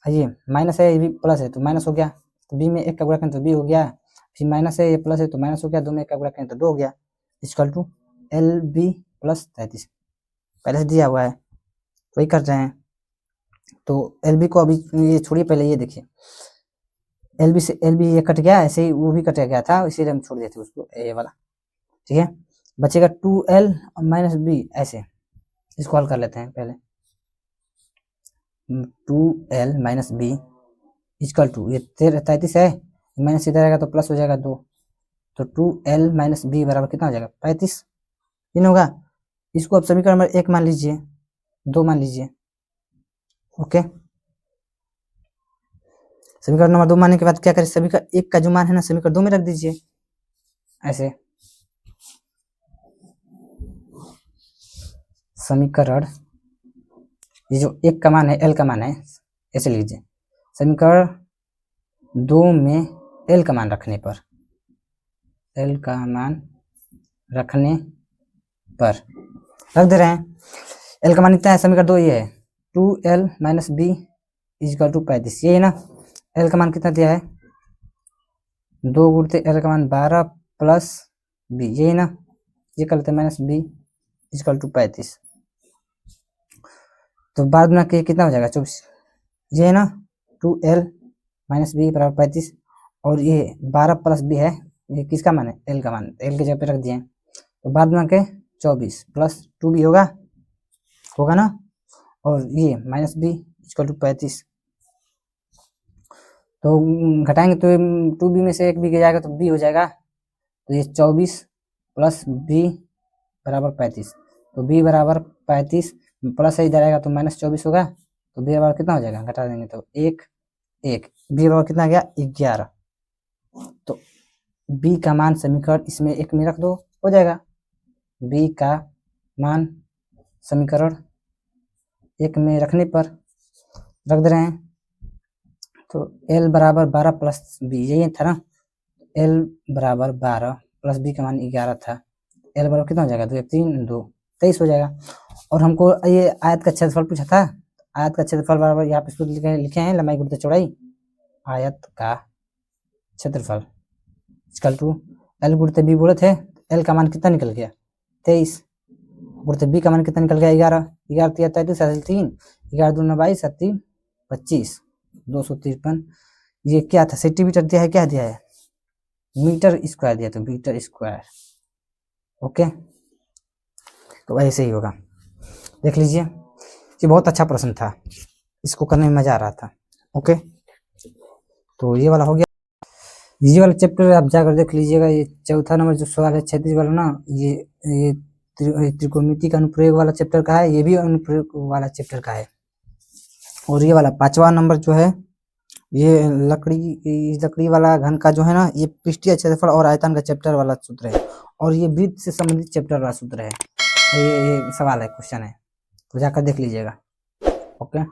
ये माइनस है, ये भी प्लस है तो माइनस हो गया, तो b में 1 का गुणा करें तो b हो गया, फिर माइनस है, ये प्लस है तो माइनस हो गया, 2 में 1 का गुणा करें तो 2 हो गया, इक्वल टू lb प्लस 33, पहले से दिया हुआ है वही कर रहे हैं। तो lb को अभी ये छोड़िए, पहले ये देखिए, lb से lb ये कट गया, ऐसे ही वो भी कट गया था, इसीलिए हम छोड़ देते उसको, ये वाला, ठीक है। बचेगा 2l माइनस b, ऐसे इसको हल कर लेते हैं पहले, 2l minus b equal to, ये 33 है, माइनस इधर आएगा तो प्लस हो जाएगा 2, तो 2l माइनस b बराबर कितना हो जाएगा 35, तीन होगा। इसको अब समीकरण नंबर 1 मान लीजिए, 2 मान लीजिए, ओके। समीकरण नंबर 2 मानने के बाद क्या करें, समीकरण 1 का जो मान है ना समीकरण 2 में रख दीजिए, ऐसे समीकरण, ये जो 1 का मान है, l का मान है, ऐसे लीजिए, समीकरण 2 में l का मान रखने पर, l का मान रखने पर रख दे रहे हैं, l का मान कितना है, समीकरण 2 ये है, 2l minus b equal to 35, ये है ना, l का मान कितना दिया है, 2 गुणते l का मान 12 प्लस b, ये है ना, ये कर लेते हैं माइनस b इक्वल टू 35, तो बाद में के कितना हो जाएगा 24, ये है ना, 2l माइनस b बराबर 35, और ये 12 प्लस b है, ये किसका मान है, l का मान, l के जगह पे रख दिए, तो बाद में के 24 प्लस 2b होगा ना, और ये माइनस b इक्वल टू 35, तो घटाएंगे तो 2b में से 1 b जाएगा तो b हो जाएगा, तो ये 24 प्लस b बराबर 35, तो b बराबर 35 प्लस है, इधर आएगा तो -24 होगा, तो b बराबर कितना हो जाएगा, घटा देंगे तो 1 1, b बराबर कितना गया 11, तो b का मान समीकरण इसमें 1 में रख दो, हो जाएगा, b का मान समीकरण 1 में रखने पर रख दे रहे हैं, तो l बराबर 12 प्लस b, यही था ना, l बराबर 12 प्लस b का मान 11 था, l बराबर कितना हो जाएगा, 2 3 2 23 हो जाएगा। और हमको ये आयत का क्षेत्रफल पूछा था, आयत का क्षेत्रफल बराबर यहाँ पे सूत्र लिखे हैं लंबाई गुणित चौड़ाई, आयत का क्षेत्रफल इक्वल टू एल गुणित बी बोले थे, एल का मान कितना निकल गया 23, गुणित बी का मान कितना निकल गया 11, 11 3 33 3, 11 2 9 22 7 25 253। ये क्या था सेंटीमीटर दिया है, क्या दिया है मीटर स्क्वायर दिया, तो मीटर स्क्वायर। ओके, तो ऐसे ही होगा, देख लीजिए ये बहुत अच्छा प्रश्न था, इसको करने में मजा आ रहा था। ओके, तो ये वाला हो गया। ये वाला चैप्टर आप जाकर देख लीजिएगा, ये चौथा नंबर जो सवाल है 36 वाला ना, ये त्रिकोणमिति का अनुप्रयोग वाला चैप्टर का है, ये भी अनुप्रयोग वाला चैप्टर का है। और ये वाला 5वां नंबर जो है, ये लकड़ी वाला घन का जो है ना, ये पृष्ठीय क्षेत्रफल और आयतन का चैप्टर वाला सूत्र है, और ये वृत्त से संबंधित चैप्टर वाला सूत्र है। ये सवाल है, क्वेश्चन है, तो जाकर देख लीजिएगा। ओके।